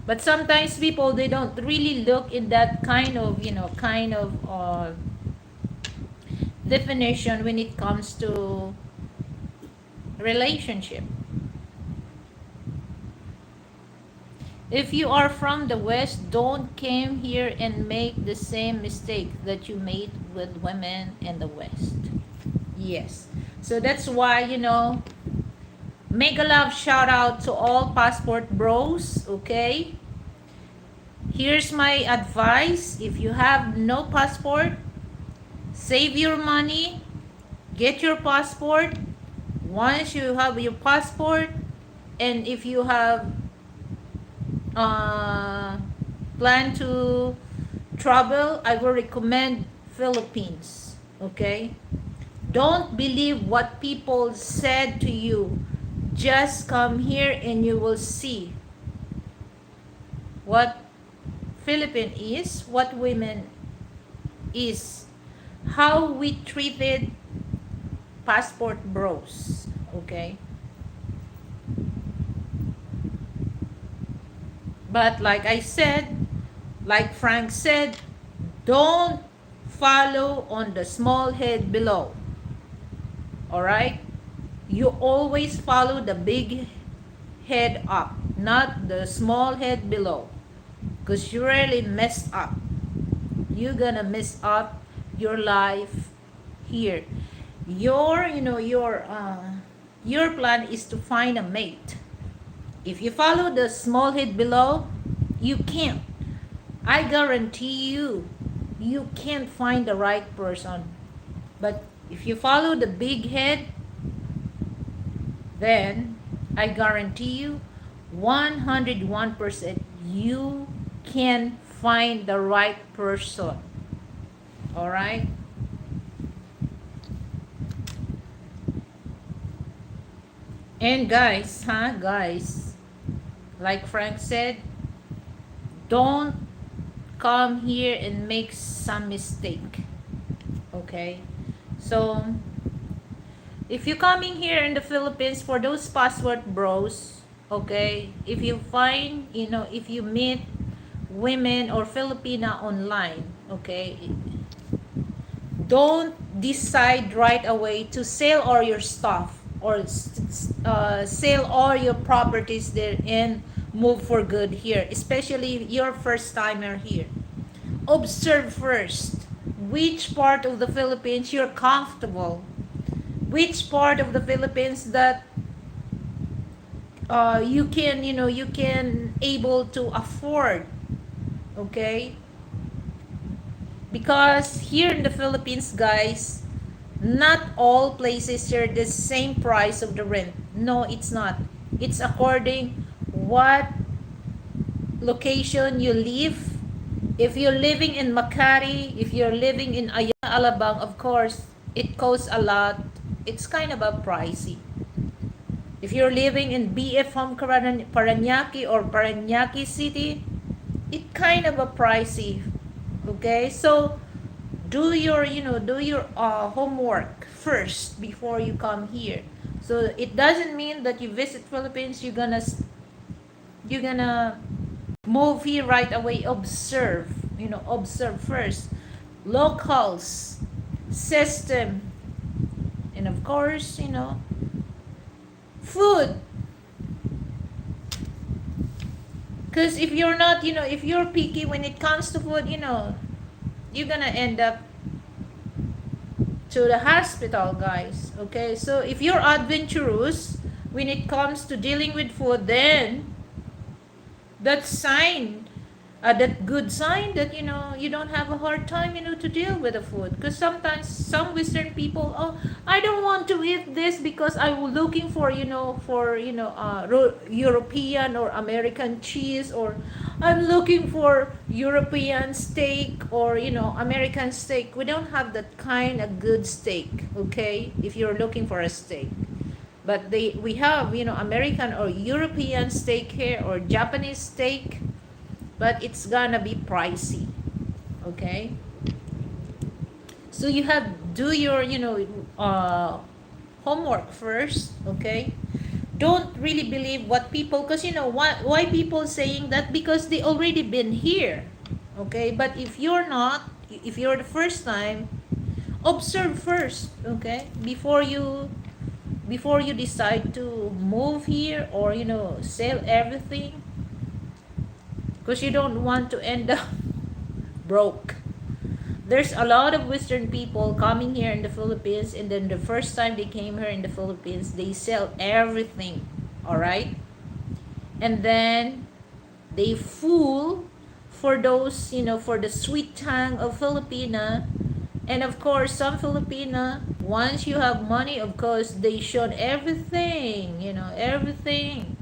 But sometimes people, they don't really look in that kind of definition when it comes to relationship. If you are from the West, don't came here and make the same mistake that you made with women in the West. Yes. So that's why, make a love shout out to all passport bros, okay? Here's my advice. If you have no passport, save your money, get your passport. Once you have your passport, and if you have uh, plan to travel, I will recommend Philippines. Okay? Don't believe what people said to you. Just come here and you will see what Philippine is, what women is, how we treated passport bros. Okay? But like I said, like Frank said, don't follow on the small head below. Alright? You always follow the big head up, not the small head below. Because you really messed up. You're gonna mess up your life here. Your plan is to find a mate. If you follow the small head below, you can't. I guarantee you, you can't find the right person. But if you follow the big head, then I guarantee you 101% you can find the right person. All right? And guys, like Frank said, don't come here and make some mistake. Okay? So, if you're coming here in the Philippines for those passport bros, okay, if you find, if you meet women or Filipina online, okay, don't decide right away to sell all your stuff or sell all your properties there and move for good here, especially your first timer here. Observe first which part of the Philippines you're comfortable, which part of the Philippines that you can able to afford. Okay, because here in the Philippines, guys, not all places are the same price of the rent. No, it's not. It's according what location you live. If you're living in Makati, if you're living in Alabang, of course it costs a lot. It's kind of a pricey. If you're living in BF Home Paranaque or Paranaque City, it kind of a pricey. Okay, so do your homework first before you come here. So it doesn't mean that you visit Philippines, you're gonna move here right away. Observe first locals, system, and of course, food. Because if you're not, if you're picky when it comes to food, you're gonna end up to the hospital, guys. Okay, so if you're adventurous when it comes to dealing with food, then that's sign that good sign that you don't have a hard time to deal with the food. Because sometimes some Western people, oh, I don't want to eat this because I was looking for European or American cheese, or I'm looking for European steak or American steak. We don't have that kind of good steak. Okay, if you're looking for a steak, but we have American or European steak here or Japanese steak, but it's gonna be pricey. Okay, so you have do your homework first. Okay, don't really believe what people, because why people saying that, because they already been here. Okay, but if you're not, if you're the first time, observe first. Okay, before you decide to move here or sell everything. because you don't want to end up broke. There's a lot of Western people coming here in the Philippines, and then the first time they came here in the Philippines, they sell everything, all right? And then they fool for those, for the sweet tongue of Filipina. And of course, some Filipina, once you have money, of course, they showed everything, everything.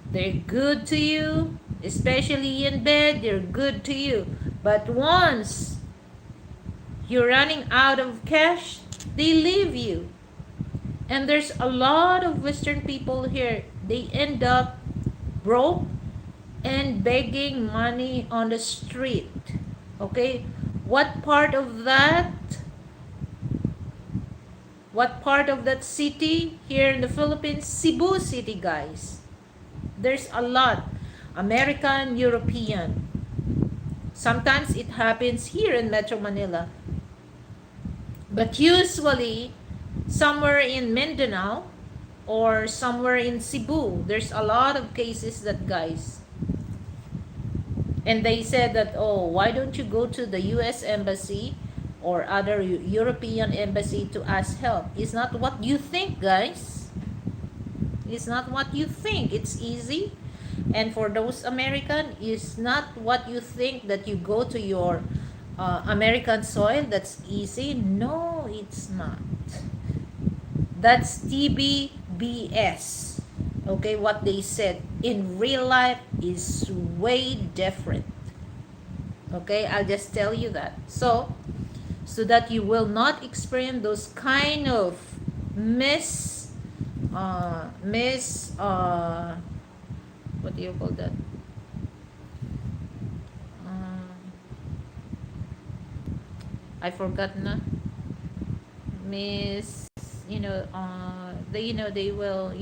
They're good to you, especially in bed, they're good to you. But once you're running out of cash, they leave you. And there's a lot of Western people here. They end up broke and begging money on the street. Okay? What part of that? What part of that city here in the Philippines? Cebu City, guys. There's a lot. American, European. Sometimes it happens here in Metro Manila. But usually, somewhere in Mindanao or somewhere in Cebu, there's a lot of cases that guys. And they said that, oh, why don't you go to the US Embassy or other European embassy to ask help? It's not what you think, guys. It's not what you think. It's easy. And for those American, it's not what you think that you go to your American soil. That's easy. No, it's not. That's TBBS. Okay, what they said in real life is way different. Okay, I'll just tell you that. So that you will not experience those kind of what do you call that? I forgot na. Miss, they will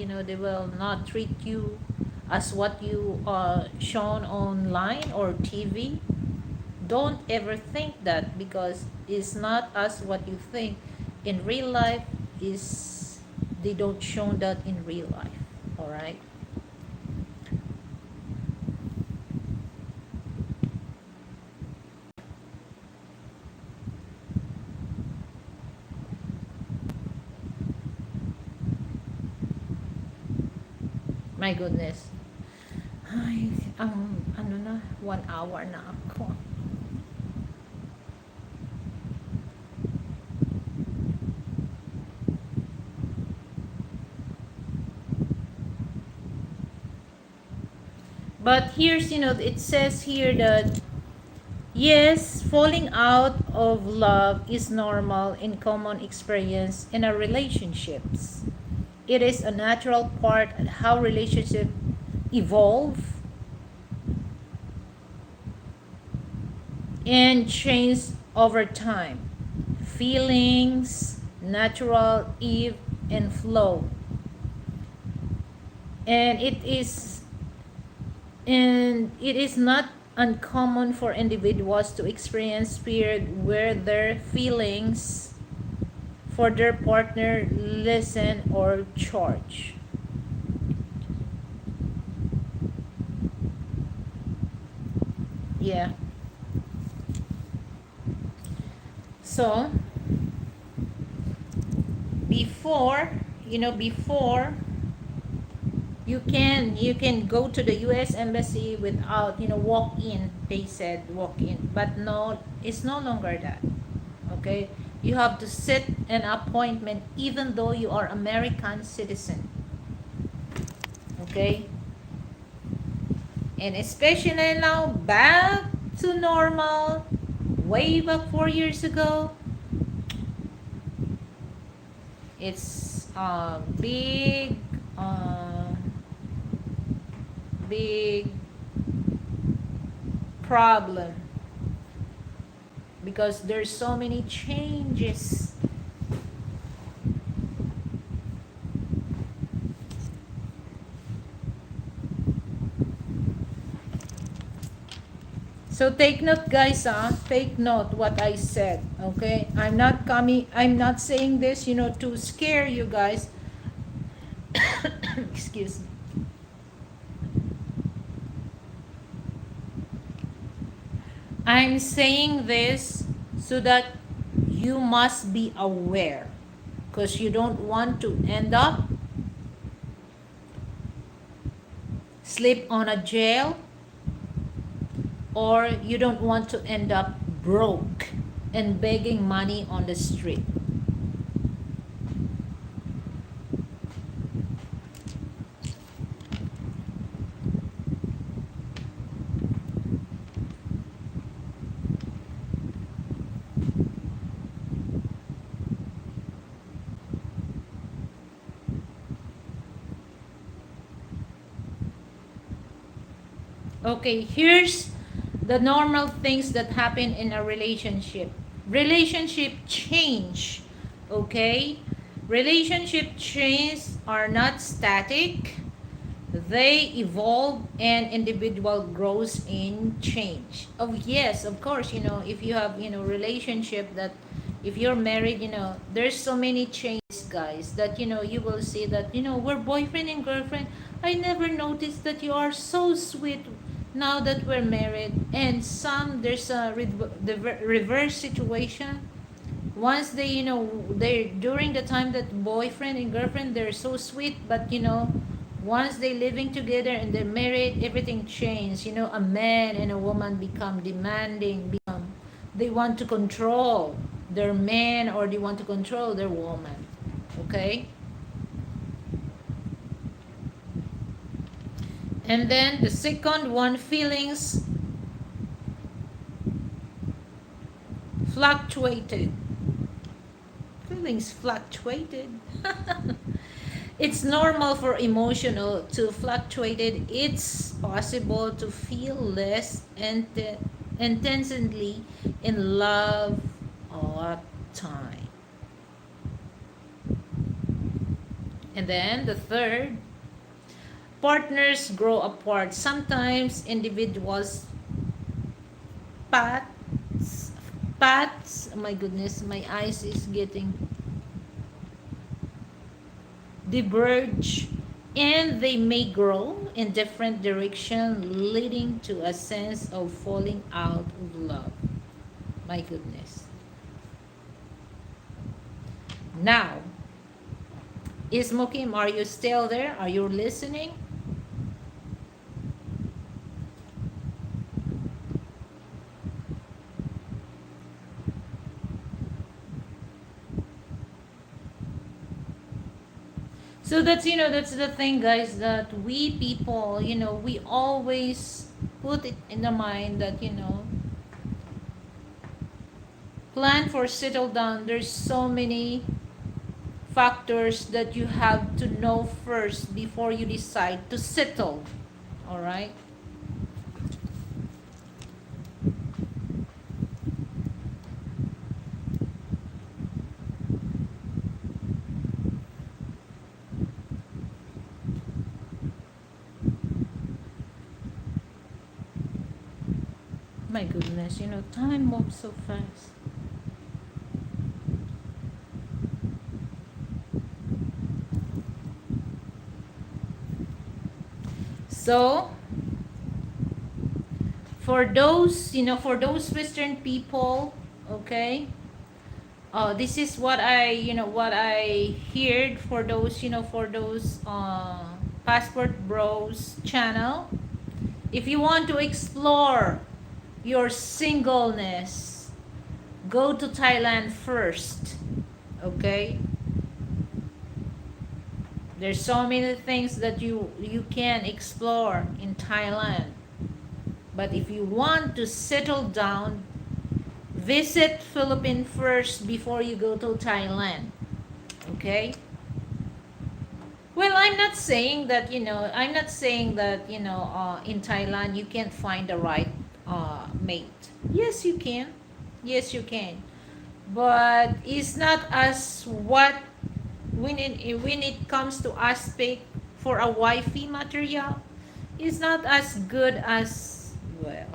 not treat you as what you shown online or TV. Don't ever think that, because it's not as what you think. In real life, is they don't show that in real life. All right. My goodness. Ay, ano na, 1 hour na ako. But here's, it says here that, yes, falling out of love is normal and common experience in our relationships. It is a natural part of how relationships evolve and change over time. Feelings, natural, ebb and flow. And it is not uncommon for individuals to experience period where their feelings for their partner lessen or charge. Yeah. So before you can go to the US embassy without walk in. They said walk in, but no, it's no longer that. Okay, you have to set an appointment even though you are American citizen. Okay, and especially now back to normal, way back 4 years ago. It's a big problem, because there's so many changes. So take note, guys, take note what I said, okay? I'm not saying this, to scare you guys. Excuse me. I'm saying this so that you must be aware, because you don't want to end up sleep on a jail, or you don't want to end up broke and begging money on the street. Okay, here's the normal things that happen in a relationship. Relationship change, okay? Relationship change are not static. They evolve and individual grows in change. Oh yes, of course, if you have, relationship that if you're married, there's so many changes, guys, that you will see that, we're boyfriend and girlfriend. I never noticed that you are so sweet now that we're married. And some there's a the reverse situation. Once they, they during the time that boyfriend and girlfriend, they're so sweet, but once they living together and they're married, everything changed. A man and a woman become demanding, become, they want to control their man, or they want to control their woman. Okay. And then the second one, feelings fluctuated. Feelings fluctuated. It's normal for emotional to fluctuate. It's possible to feel less intensely in love all the time. And then the third, partners grow apart. Sometimes individuals paths paths. Oh my goodness, my eyes is getting diverge, and they may grow in different direction, leading to a sense of falling out of love. My goodness. Now, Ismokim, are you still there? Are you listening? So that's, that's the thing, guys, that we people, we always put it in the mind that, plan for settle down. There's so many factors that you have to know first before you decide to settle. All right? My goodness, time moves so fast. So, for those Western people, okay, this is what I heard for those, for those Passport Bros channel. If you want to explore your singleness, go to Thailand first, okay? There's so many things that you can explore in Thailand. But if you want to settle down, visit Philippines first before you go to Thailand. Okay? Well, I'm not saying that, in Thailand you can't find the right mate. Yes, you can. Yes, you can. But it's not as what when it comes to aspect for a wifey material, it's not as good as, well,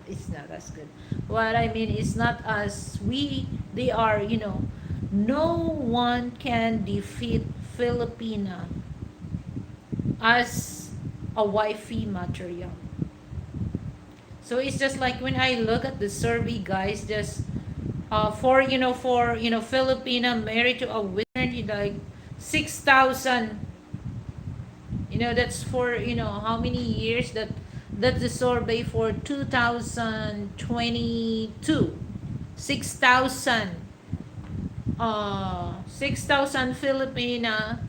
it's not as good. What I mean is not as they are, no one can defeat Filipina as a wifey material. So it's just like when I look at the survey, guys, just for Filipina married to a Western, like 6,000. That's for how many years that's the survey for 2022. 6,000 6,000 Filipina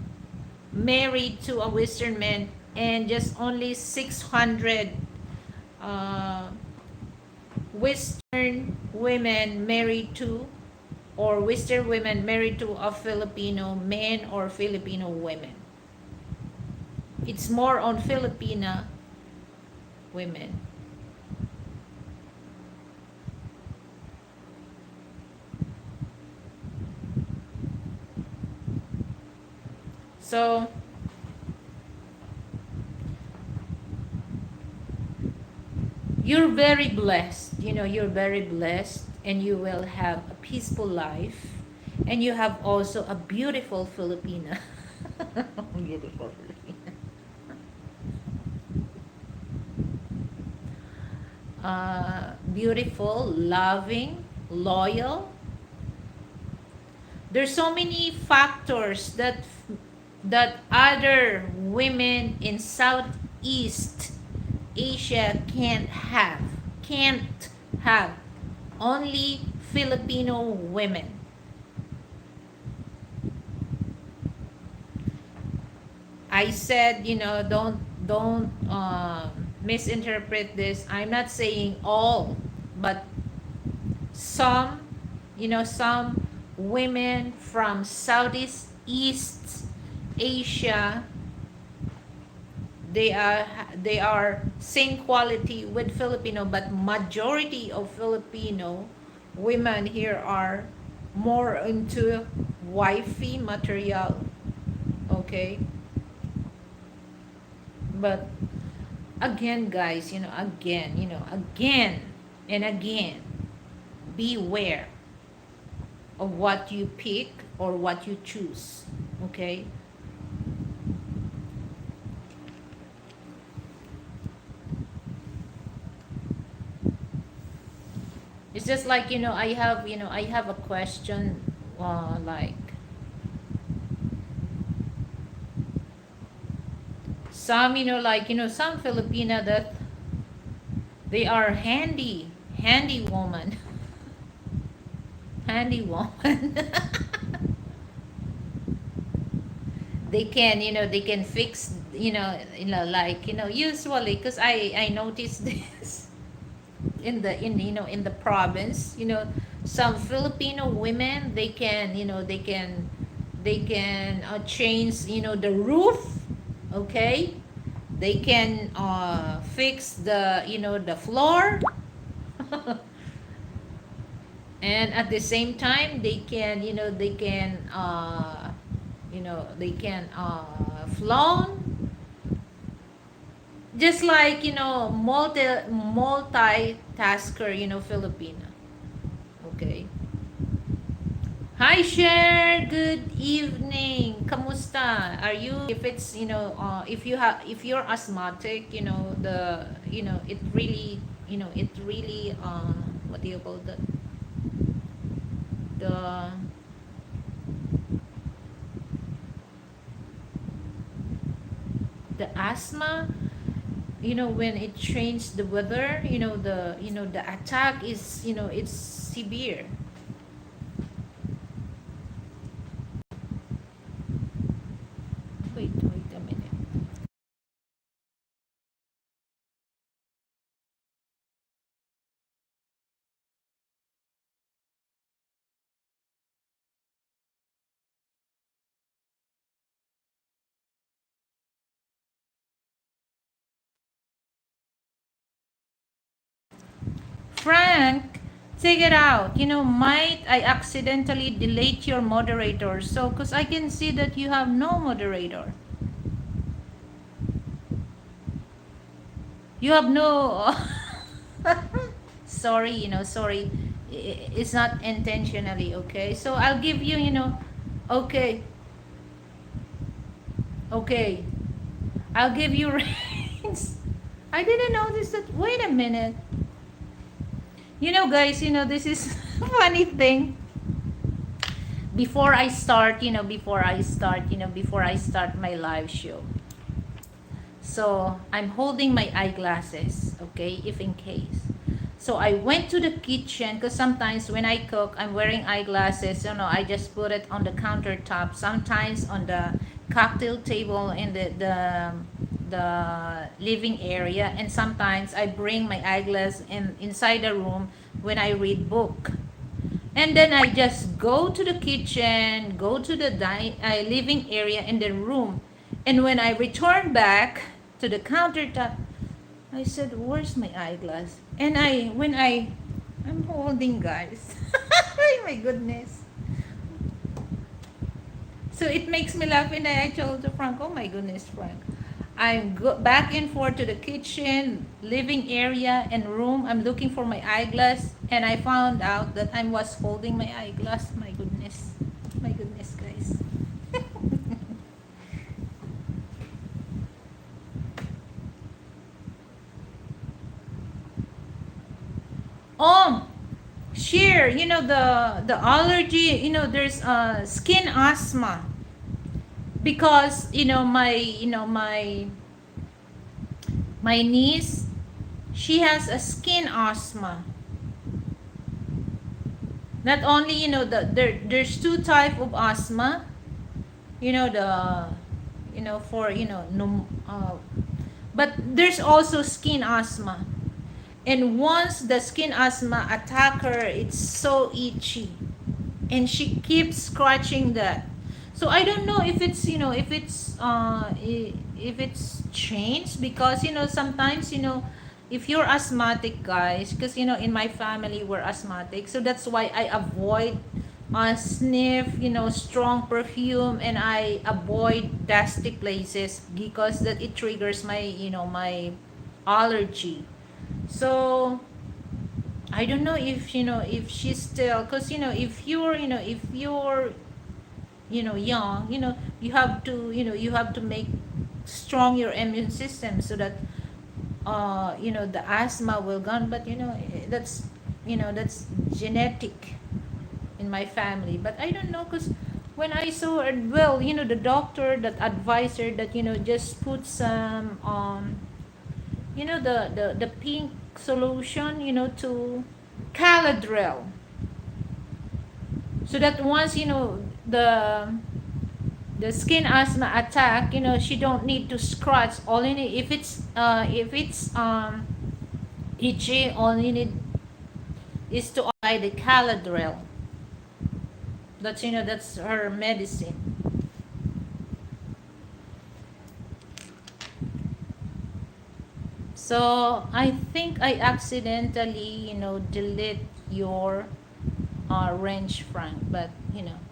married to a Western man, and just only 600 uh, Western women married to, or Western women married to a Filipino man or Filipino women. It's more on Filipina women. So you're very blessed. You're very blessed, and you will have a peaceful life, and you have also a beautiful Filipina. Beautiful Filipina. Beautiful, loving, loyal. There's so many factors that other women in Southeast Asia can't have only Filipino women. I said, don't misinterpret this. I'm not saying all, but some, some women from Southeast East Asia, they are same quality with Filipino, but majority of Filipino women here are more into wifey material. Okay, but again, guys, again and again, beware of what you pick or what you choose. Okay, it's just like, I have a question, like some, some Filipina that they are handy woman. Handy woman. They can fix, like, usually, because I noticed this in the province, some Filipino women, they can change, the roof. Okay, they can fix the floor. And at the same time, they can flown, just like, multitasker, Filipina. Okay. Hi, Cher. Good evening. Kamusta? Are you? If it's, if you're asthmatic, it really, what do you call that? The asthma, when it changed the weather, the attack is, it's severe. Wait a minute. Frank, take it out. Might I accidentally delete your moderator? So, because I can see that you have no moderator. You have no. Sorry, sorry. It's not intentionally, okay? So, I'll give you, okay, okay. I'll give you rains. I didn't notice that. Wait a minute. Guys, this is funny thing. Before I start my live show. So I'm holding my eyeglasses, okay, if in case. So I went to the kitchen because sometimes when I cook, I'm wearing eyeglasses. I just put it on the countertop. Sometimes on the cocktail table in the living area, and sometimes I bring my eyeglass inside the room when I read book. And then I just go to the kitchen, go to the living area in the room. And when I return back to the countertop, I said, "Where's my eyeglass?" And I'm holding, guys. Oh my goodness. So it makes me laugh, and I told to Frank, "Oh my goodness, Frank." I'm back and forth to the kitchen, living area, and room. I'm looking for my eyeglass, and I found out that I was holding my eyeglass. My goodness, guys. Oh, sheer. The allergy. There's skin asthma because my niece, she has a skin asthma. Not only there's two type of asthma. The for no but there's also skin asthma. And once the skin asthma attack her, it's so itchy, and she keeps scratching that. So I don't know if it's if it's changed, because sometimes if you're asthmatic, guys, because in my family we're asthmatic, so that's why I avoid sniff strong perfume, and I avoid dusty places because that it triggers my allergy. So I don't know if if she's still, because if you're young, you have to make strong your immune system so that the asthma will gone. But that's genetic in my family. But I don't know, because when I saw her, well, the doctor that advised her that just put some the pink solution, to Caladrel, so that once the skin asthma attack, she don't need to scratch. All you need, if it's itchy, all you need is to apply the Caladrel. That's her medicine. So I think I accidentally delete your range, Frank, but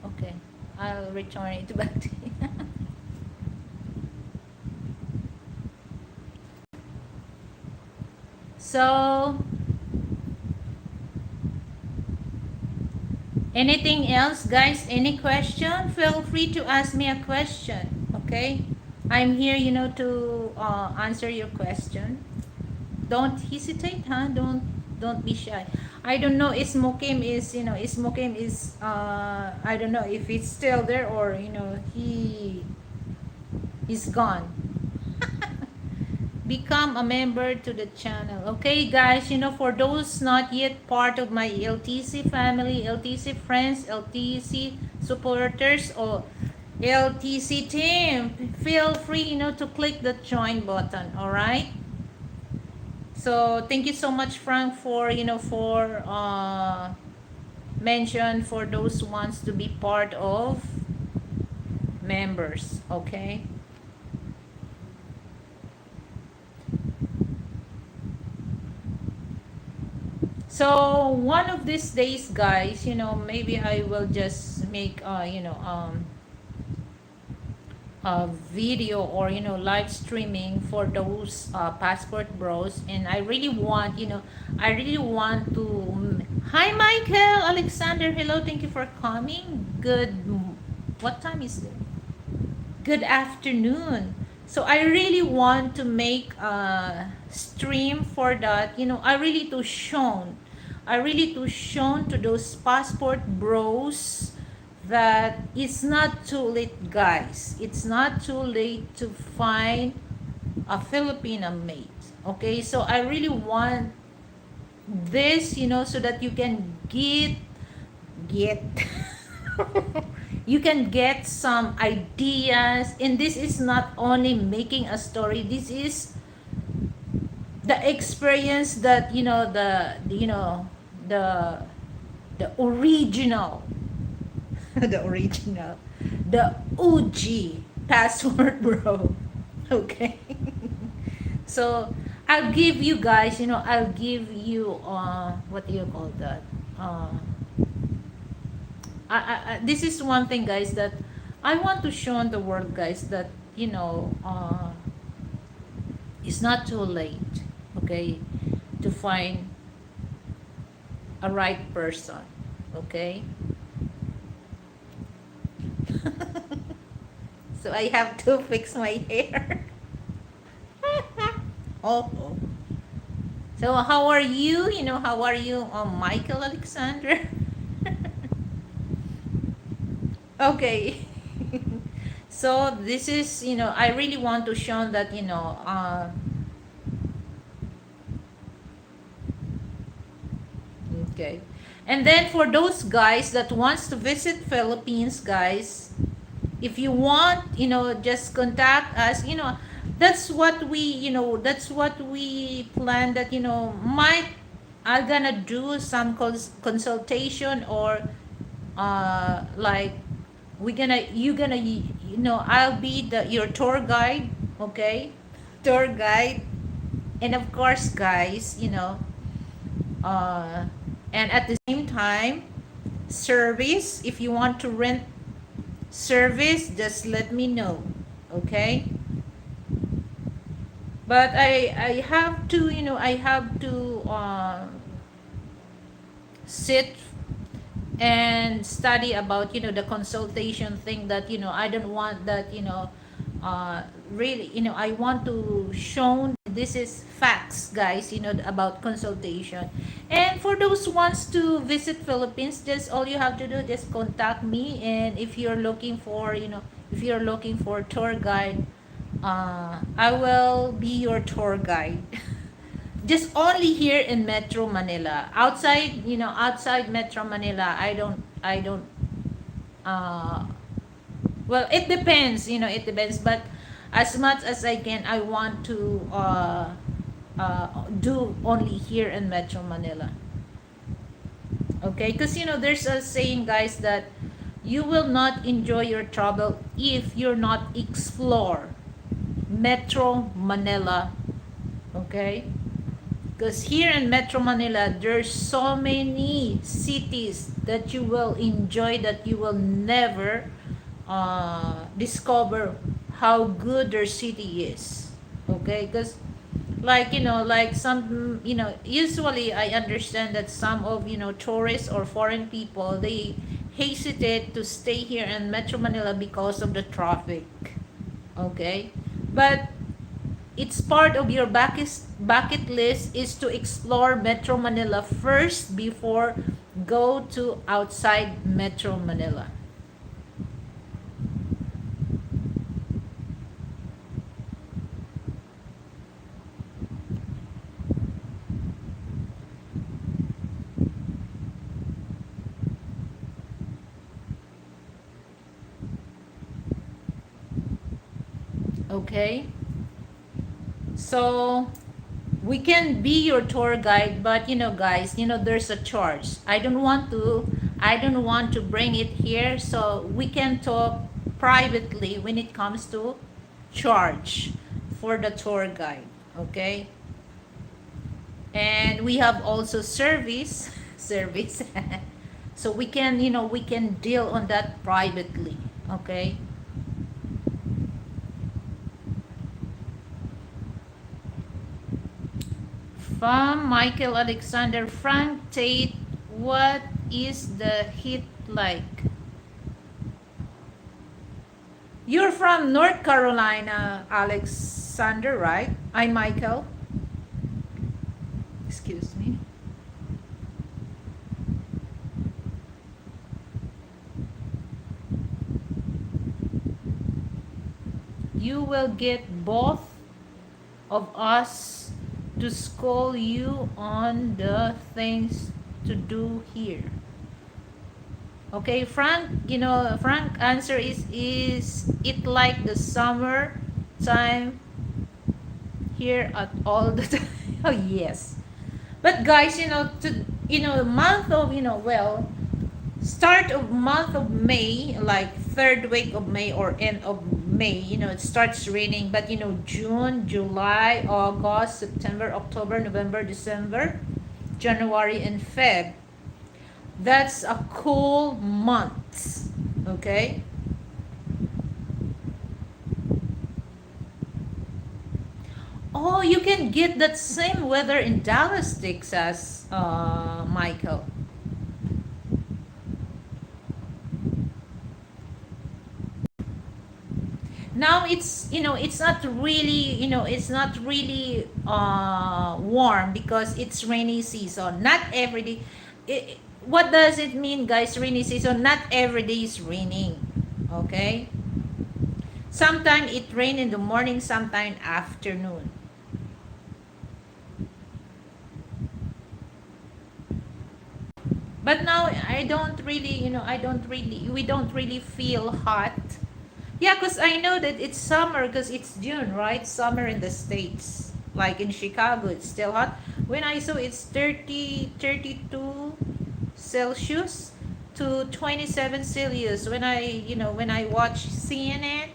okay, I'll return it back to you. So anything else, guys? Any question? Feel free to ask me a question. Okay, I'm here to answer your question. Don't hesitate, huh? Don't be shy. I don't know if Smokim is I don't know if it's still there, or he's gone. Become a member to the channel. Okay, guys, for those not yet part of my LTC family, LTC friends, LTC supporters, or LTC team, feel free to click the join button. All right. So thank you so much, Frank, for mention for those wants to be part of members. Okay. So one of these days, guys, maybe I will just make a video, or live streaming for those passport bros. And I really want to. Hi, Michael Alexander, hello, thank you for coming. What time is it? Good afternoon. So I really want to make a stream for that, I really to show I really to shown to those passport bros that it's not too late, guys. It's not too late to find a Filipino mate. Okay, so I really want this, so that you can get you can get some ideas. And this is not only making a story, this is the experience that the the original the original, the OG password bro. Okay. So I'll give you guys, I'll give you what do you call that, uh this is one thing, guys, that I want to show on the world, guys, that it's not too late, okay, to find a right person, okay. So I have to fix my hair. Oh, so how are you, how are you, Michael Alexander? Okay. So this is, I really want to show that, okay. And then for those guys that wants to visit Philippines, guys, if you want, just contact us. That's what we plan, that, might I'm gonna do some consultation, or like we're gonna you gonna I'll be your tour guide, okay, tour guide. And of course, guys, uh and at the same time, service. If you want to rent service, just let me know, okay. But I have to, sit and study about, the consultation thing, that, I don't want that, really, I want to show this is facts, guys, about consultation. And for those wants to visit Philippines, just all you have to do, just contact me. And if you're looking for, tour guide, I will be your tour guide. Just only here in Metro Manila. Outside, outside Metro Manila, I don't uh well, it depends, it depends, but as much as I can, I want to do only here in Metro Manila. Okay? Because, there's a saying, guys, that you will not enjoy your travel if you're not explore Metro Manila. Okay? Because here in Metro Manila, there's so many cities that you will enjoy, that you will never discover how good their city is. Okay? Because like, like some, usually I understand that some of, tourists or foreign people, they hesitate to stay here in Metro Manila because of the traffic. Okay? But it's part of your bucket list is to explore Metro Manila first before go to outside Metro Manila. Okay? So we can be your tour guide, but, guys, there's a charge. I don't want to bring it here, so we can talk privately when it comes to charge for the tour guide. Okay? And we have also service service. So we can deal on that privately. Okay? From Michael Alexander, Frank Tate, what is the heat like? You're from North Carolina, Alexander, right? I'm Michael. Excuse me. you will get both of us to scold you on the things to do here. Okay, Frank, Frank answer is it like the summer time here at all the time? Oh, yes. But guys, month of, well, start of month of May, like third week of May or end of May, it starts raining. But June, July, August, September, October, November, December, January, and Feb. That's a cool month. Okay. Oh, you can get that same weather in Dallas, Texas, Michael. Now it's, it's not really, warm because it's rainy season. Not every day. What does it mean, guys? Rainy season. Not every day is raining. Okay. Sometimes it rain in the morning, sometimes afternoon. But now I don't really, we don't really feel hot. Yeah, because I know that it's summer because it's June, right? Summer in the States. Like in Chicago, it's still hot. When I saw it's 30, 32 Celsius to 27 Celsius. When I watch CNN.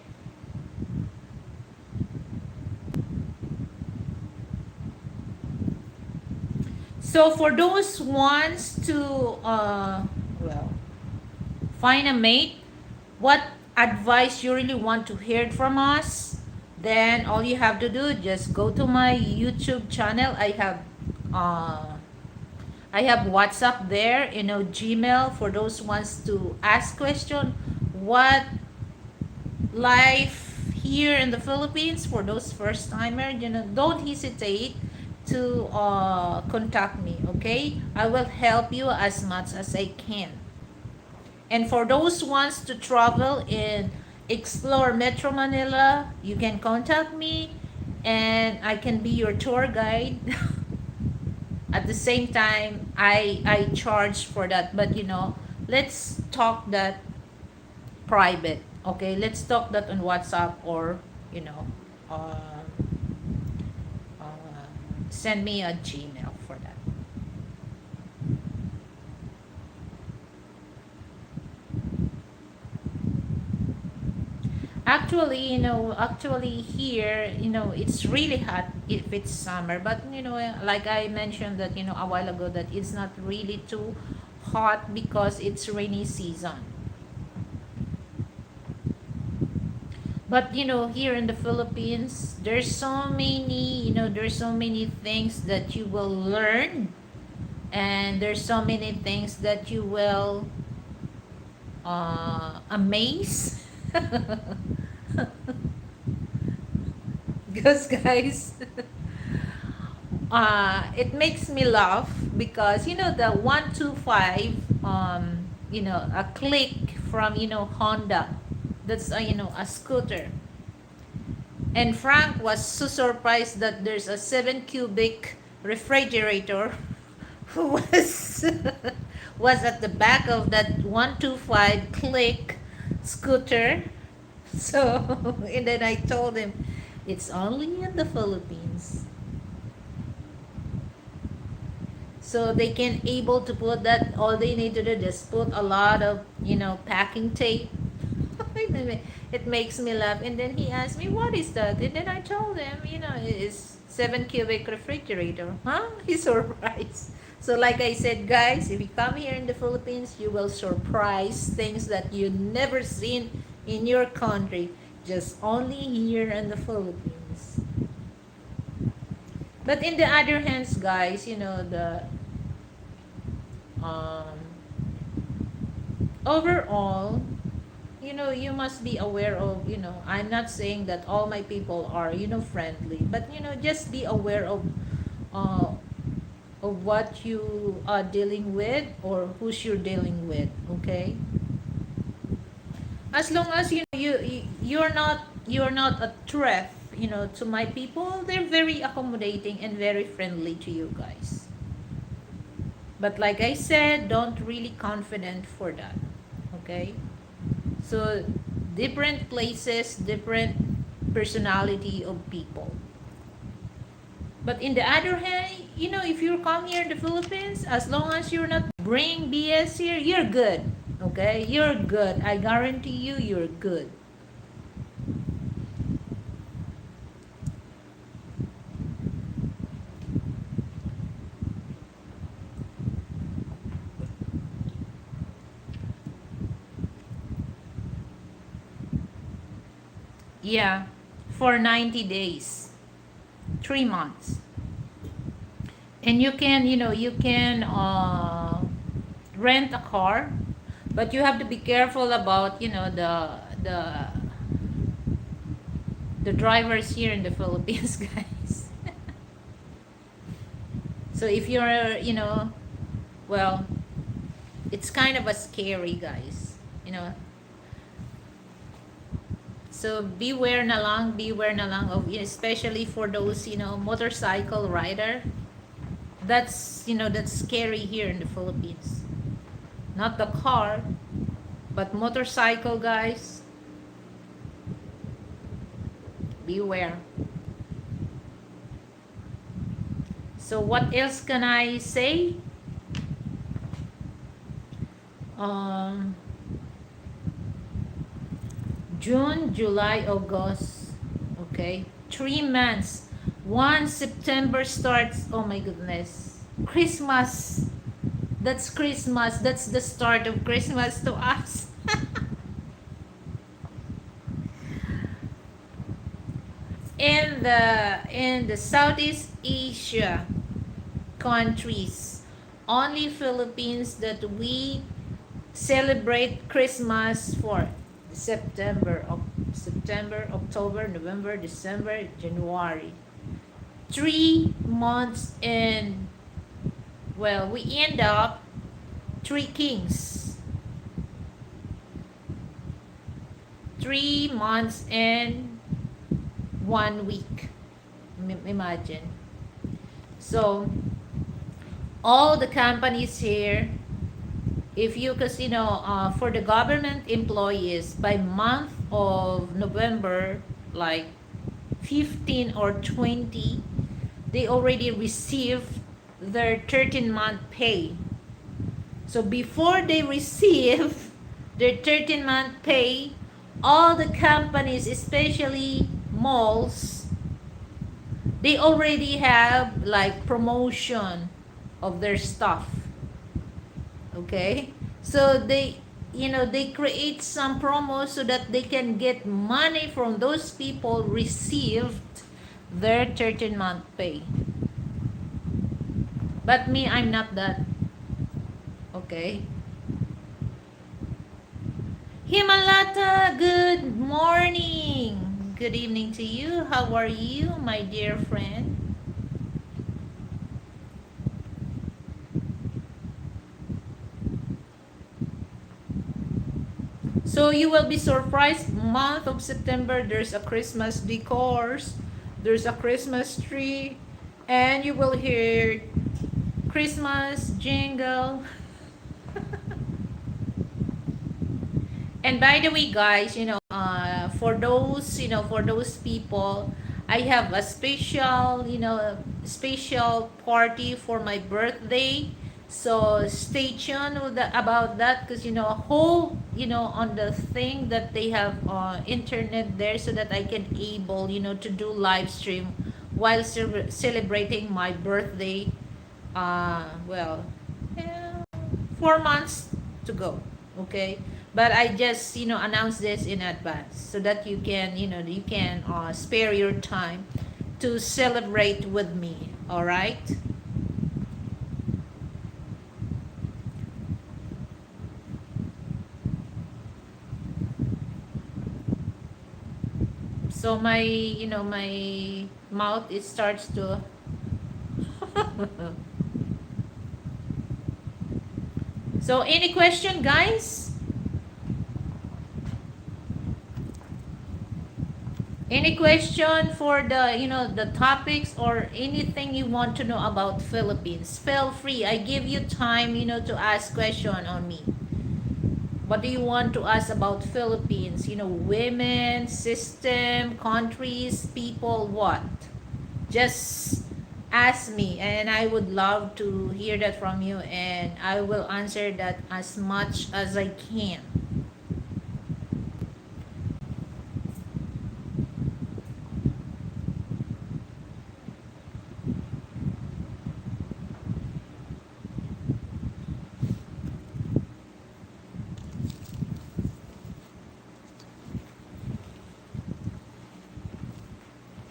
So for those ones to, well, find a mate, what advice you really want to hear from us, then all you have to do, just go to my YouTube channel. Uh I have WhatsApp there, Gmail for those ones to ask question. What life here in the Philippines for those first timer, don't hesitate to contact me. Okay, I will help you as much as I can. And for those ones to travel and explore Metro Manila, you can contact me and I can be your tour guide. At the same time, I charge for that, but let's talk that private. Okay, let's talk that on WhatsApp or uh, uh, send me a Gmail for that. Actually here, it's really hot if it's summer. But like I mentioned that a while ago, that it's not really too hot because it's rainy season. But here in the Philippines, there's so many things that you will learn, and there's so many things that you will amaze. Because guys, it makes me laugh because the 125, a click from Honda. That's a scooter. And Frank was so surprised that there's a 7 cubic refrigerator who was was at the back of that 125 click scooter. So and then I told him it's only in the Philippines. So they can able to put that, all they need to do is put a lot of packing tape. It makes me laugh. And then he asked me, what is that? And then I told him, it's 7 cubic refrigerator. Huh? He's surprised. So like I said, guys, if you come here in the Philippines, you will surprise things that you never seen in your country, just only here in the Philippines. But in the other hands, guys, the um, overall, you must be aware of, I'm not saying that all my people are, friendly, but, just be aware uh, of what you are dealing with or who's you're dealing with, okay? As long as, you're not you're not a threat, to my people. They're very accommodating and very friendly to you guys. But like I said, don't really confident for that. Okay? So different places, different personality of people. But in the other hand, if you come here in the Philippines, as long as you're not bring BS here, you're good. Okay? You're good. I guarantee you, you're good. Yeah, for 90 days, 3 months. And you can rent a car, but you have to be careful about, the drivers here in the Philippines, guys. So if you're, well, it's kind of a scary, guys. You know, so beware na lang of, especially for those, motorcycle rider. That's scary here in the Philippines. Not the car, but motorcycle, guys. Beware. So what else can I say? Um, June, July, August. Okay, 3 months. Once September starts, oh my goodness, Christmas. That's Christmas. That's the start of Christmas to us. In the Southeast Asia countries, only Philippines that we celebrate Christmas for September, October, November, December, January. 3 months, and well, we end up three kings. 3 months and 1 week. Imagine. So all the companies here, if you, because for the government employees, by month of November, like 15 or 20, they already received their 13-month pay. So before they receive their 13-month pay, all the companies, especially malls, they already have like promotion of their stuff. Okay? So they create some promos so that they can get money from those people received their 13-month pay. But me, I'm not that. Okay? Himalata, good morning. Good evening to you. How are you, my dear friend? So you will be surprised, month of September, there's a Christmas decors, there's a Christmas tree, and you will hear Christmas jingle. And by the way, guys, for those people, I have a special party for my birthday. So stay tuned about that, because whole on the thing that they have internet there, so that I can able to do live stream while celebrating my birthday. Well, yeah, 4 months to go. Okay, but I just announce this in advance, so that you can spare your time to celebrate with me. All right. So my mouth, it starts to so any question, guys? Any question for the topics or anything you want to know about Philippines? Feel free. I give you time, to ask question on me. What do you want to ask about Philippines? Women, system, countries, people, what? Just ask me and I would love to hear that from you and I will answer that as much as I can.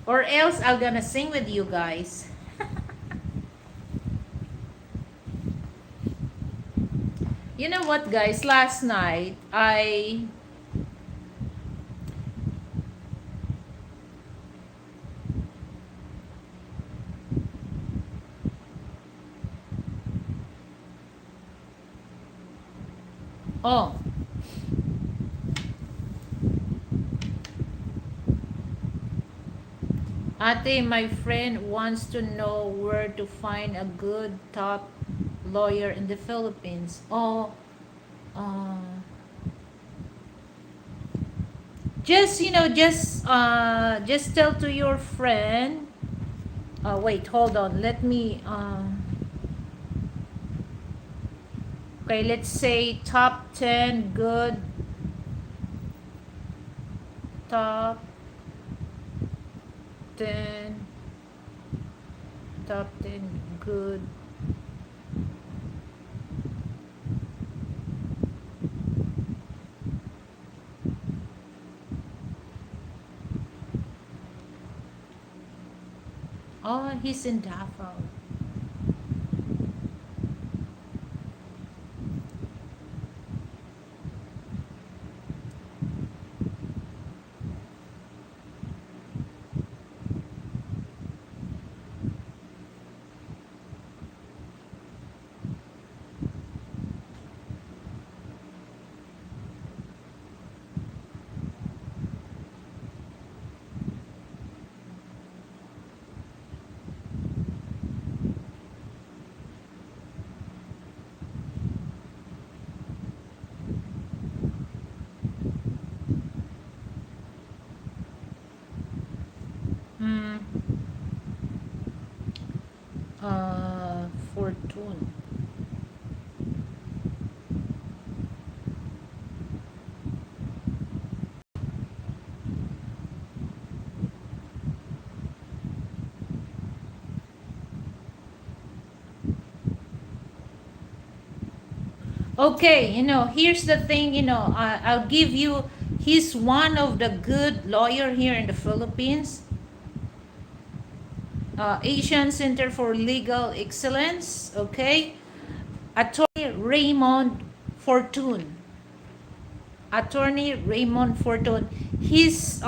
Or else I'm gonna sing with you guys. You know what, guys? Last night, oh, Ate, my friend wants to know where to find a good top lawyer in the Philippines. Oh, uh, just tell to your friend. Wait, hold on. Let me. Okay, let's say top 10 good, top 10, top 10 good. Oh, he's in Davao. Hmm. Fortune. Okay, here's the thing, I'll give you, he's one of the good lawyer here in the Philippines, Asian Center for Legal Excellence, okay? Attorney Raymond Fortune. Attorney Raymond Fortune. He's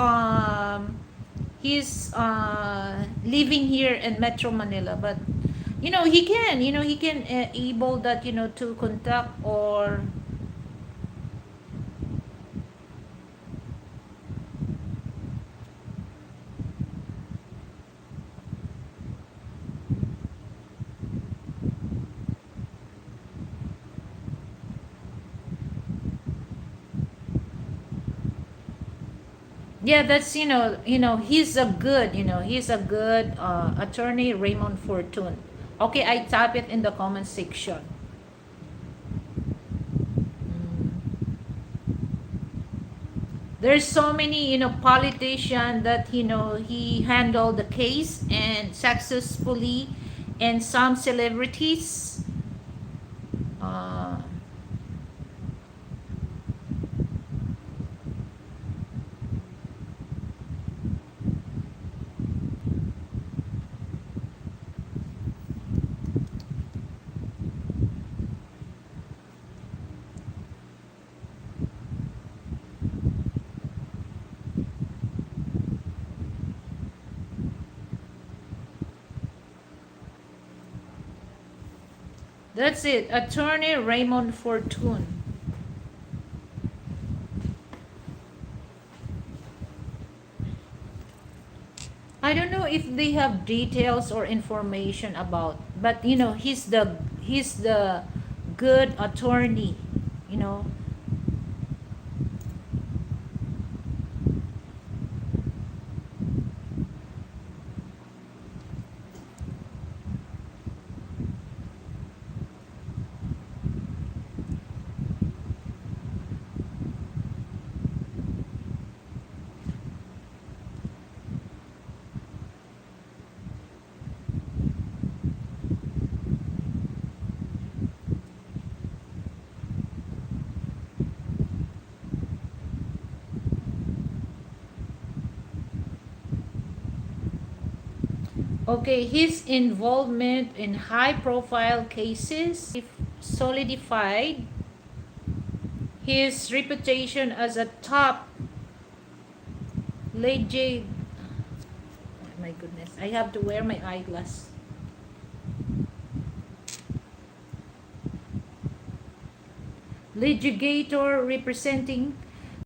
living here in Metro Manila, but he can able that to contact or yeah, that's he's a good attorney Raymond Fortune. Okay, I type it in the comment section. Mm. There's so many politician that he handled the case and successfully, and some celebrities. uh, that's it, attorney Raymond Fortune. I don't know if they have details or information about, but he's the good attorney, you know. Okay, his involvement in high profile cases solidified his reputation as a top legit. Oh my goodness, I have to wear my eyeglass. Litigator representing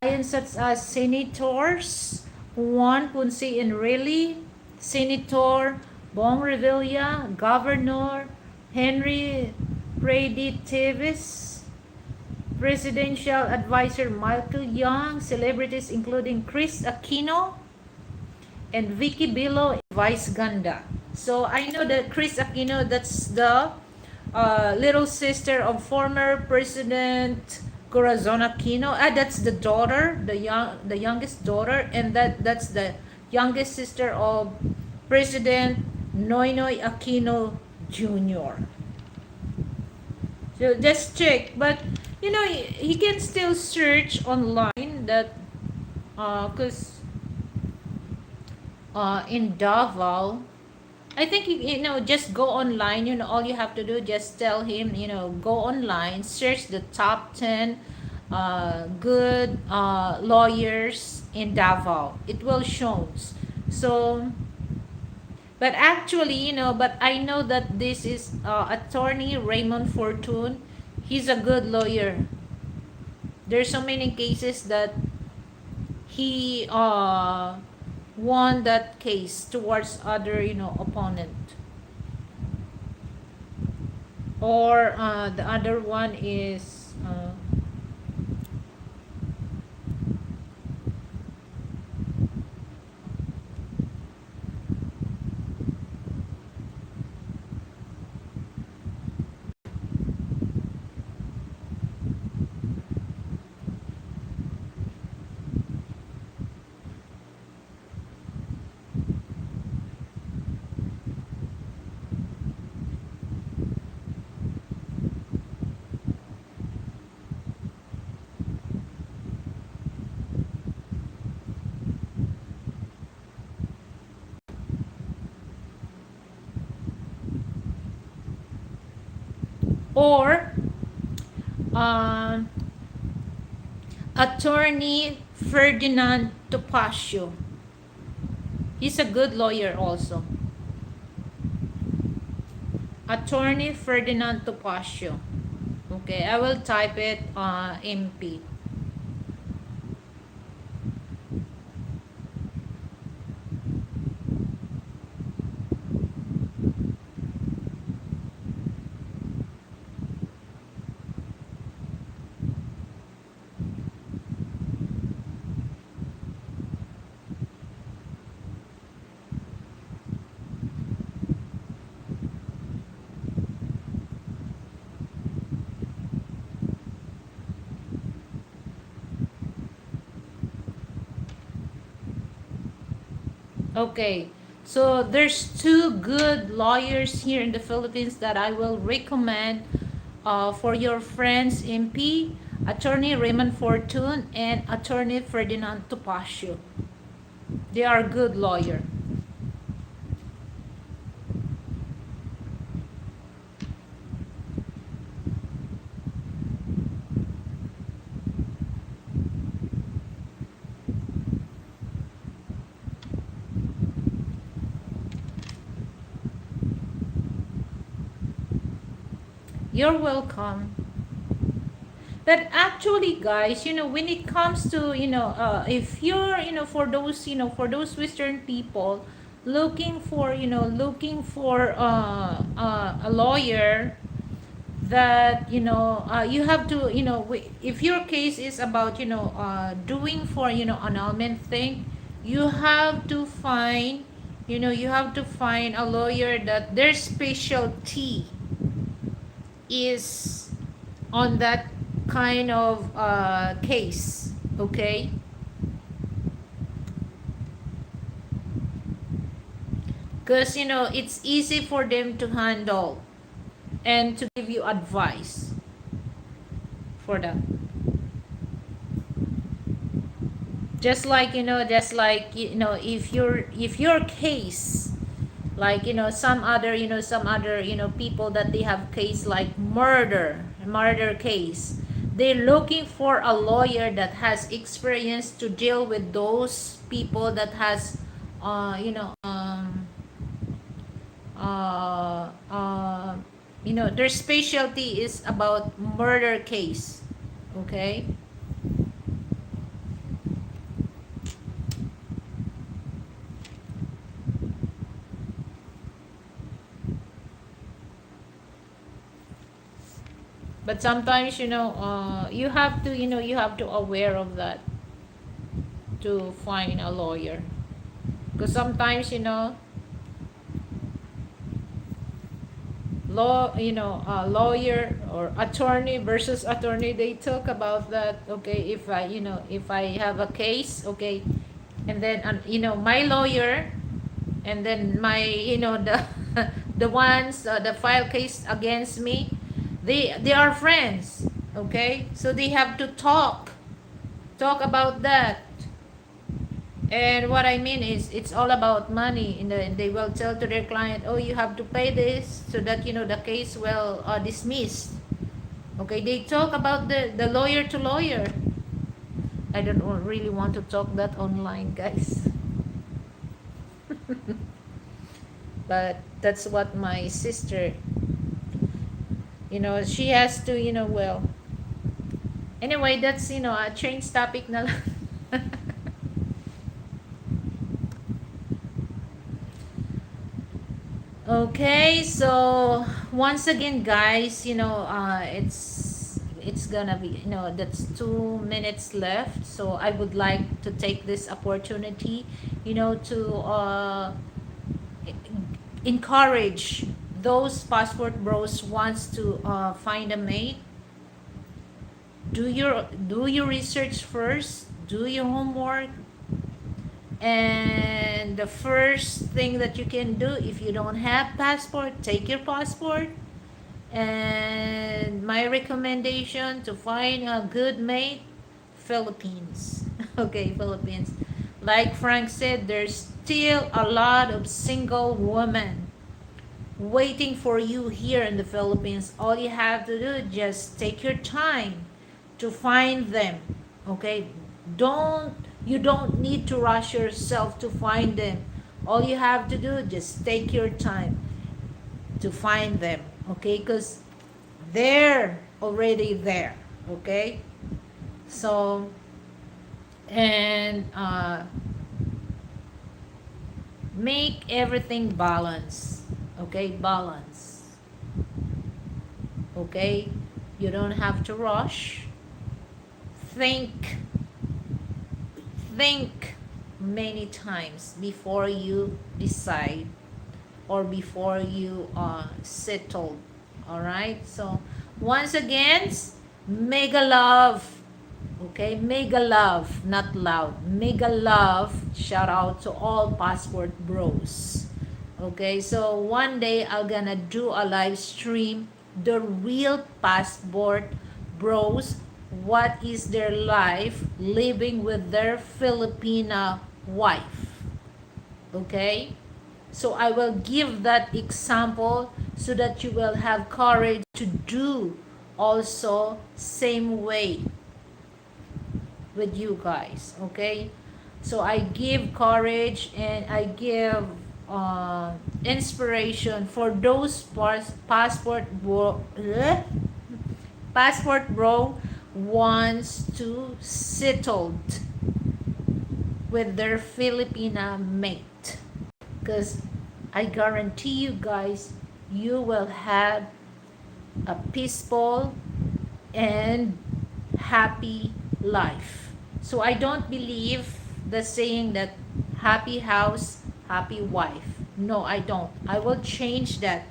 clients such as Senators Juan Ponce Enrile, Senator Bong Revilla, Governor Henry Brady Tevis, Presidential Advisor Michael Young, celebrities including Chris Aquino and Vicky Billo, Vice Ganda. So I know that Chris Aquino, that's the little sister of former President Corazon Aquino. That's the daughter, the youngest daughter, and that's the youngest sister of President Noynoy Aquino Jr. So just check, but he can still search online that because in Davao, I think just go online. All you have to do, just tell him, go online, search the top 10 good lawyers in Davao. It will show. So, but actually, but I know that this is attorney Raymond Fortune. He's a good lawyer. There's so many cases that he won that case towards other opponent, or the other one is or um, attorney Ferdinand Topacio. He's a good lawyer also. Attorney Ferdinand Topacio. Okay, I will type it MP. Okay, so there's two good lawyers here in the Philippines that I will recommend for your friends MP, Attorney Raymond Fortune and Attorney Ferdinand Topacio. They are good lawyer. You're welcome. But actually, guys, when it comes to, if you're, for those Western people, looking for, a lawyer that, you have to, if your case is about, doing for, annulment thing, you have to find, a lawyer that their specialty is on that kind of case. Okay, because, it's easy for them to handle and to give you advice for that. Just like, if your case, like, some other, people that they have case like murder case, they're looking for a lawyer that has experience to deal with those people that has, uh you know um uh uh their specialty is about murder case. Okay, but sometimes, you have to aware of that to find a lawyer, because sometimes, lawyer or attorney versus attorney, they talk about that. Okay, if I have a case, okay, and then, my lawyer, and then my, the the ones, the file case against me, they are friends. Okay, so they have to talk about that. And what I mean is, it's all about money. They will tell to their client, oh, you have to pay this so that, the case will dismissed. Okay, they talk about the lawyer to lawyer. I don't really want to talk that online, guys. But that's what my sister, she has to, well, anyway, that's, a change topic na lang. Okay, so once again, guys, it's gonna be, that's 2 minutes left. So I would like to take this opportunity, to encourage those passport bros wants to find a mate. Do your research first. Do your homework. And the first thing that you can do, if you don't have passport, take your passport. And my recommendation to find a good mate, Philippines. Okay, Philippines. Like Frank said, there's still a lot of single women waiting for you here in the Philippines. All you have to do, just take your time to find them. Okay, don't you don't need to rush yourself to find them. All you have to do, just take your time to find them. Okay, because they're already there. Okay, so, and make everything balance. Okay, balance. Okay, you don't have to rush. Think think many times before you decide, or before you settle. All right, so once again, mega love. Okay, mega love, not loud. Mega love. Shout out to all passport bros. Okay, so one day I'm gonna do a live stream, the real passport bros, what is their life living with their Filipina wife. Okay, so I will give that example so that you will have courage to do also same way with you guys. Okay, so I give courage and I give inspiration for those passport bro wants to settled with their Filipina mate. because I guarantee you guys, you will have a peaceful and happy life. So I don't believe the saying that happy house, happy wife. No, I don't. I will change that.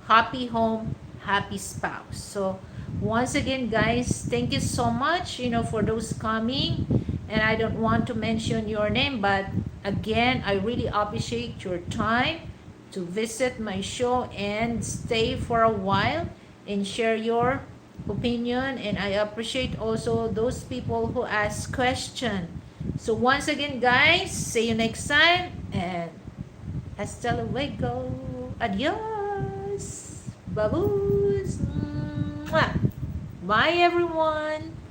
Happy home, happy spouse. So once again, guys, thank you so much, for those coming. And I don't want to mention your name, but again, I really appreciate your time to visit my show and stay for a while and share your opinion. And I appreciate also those people who ask question. So once again, guys, see you next time, and hasta luego. Adios. Baboos. Mwah. Bye, everyone.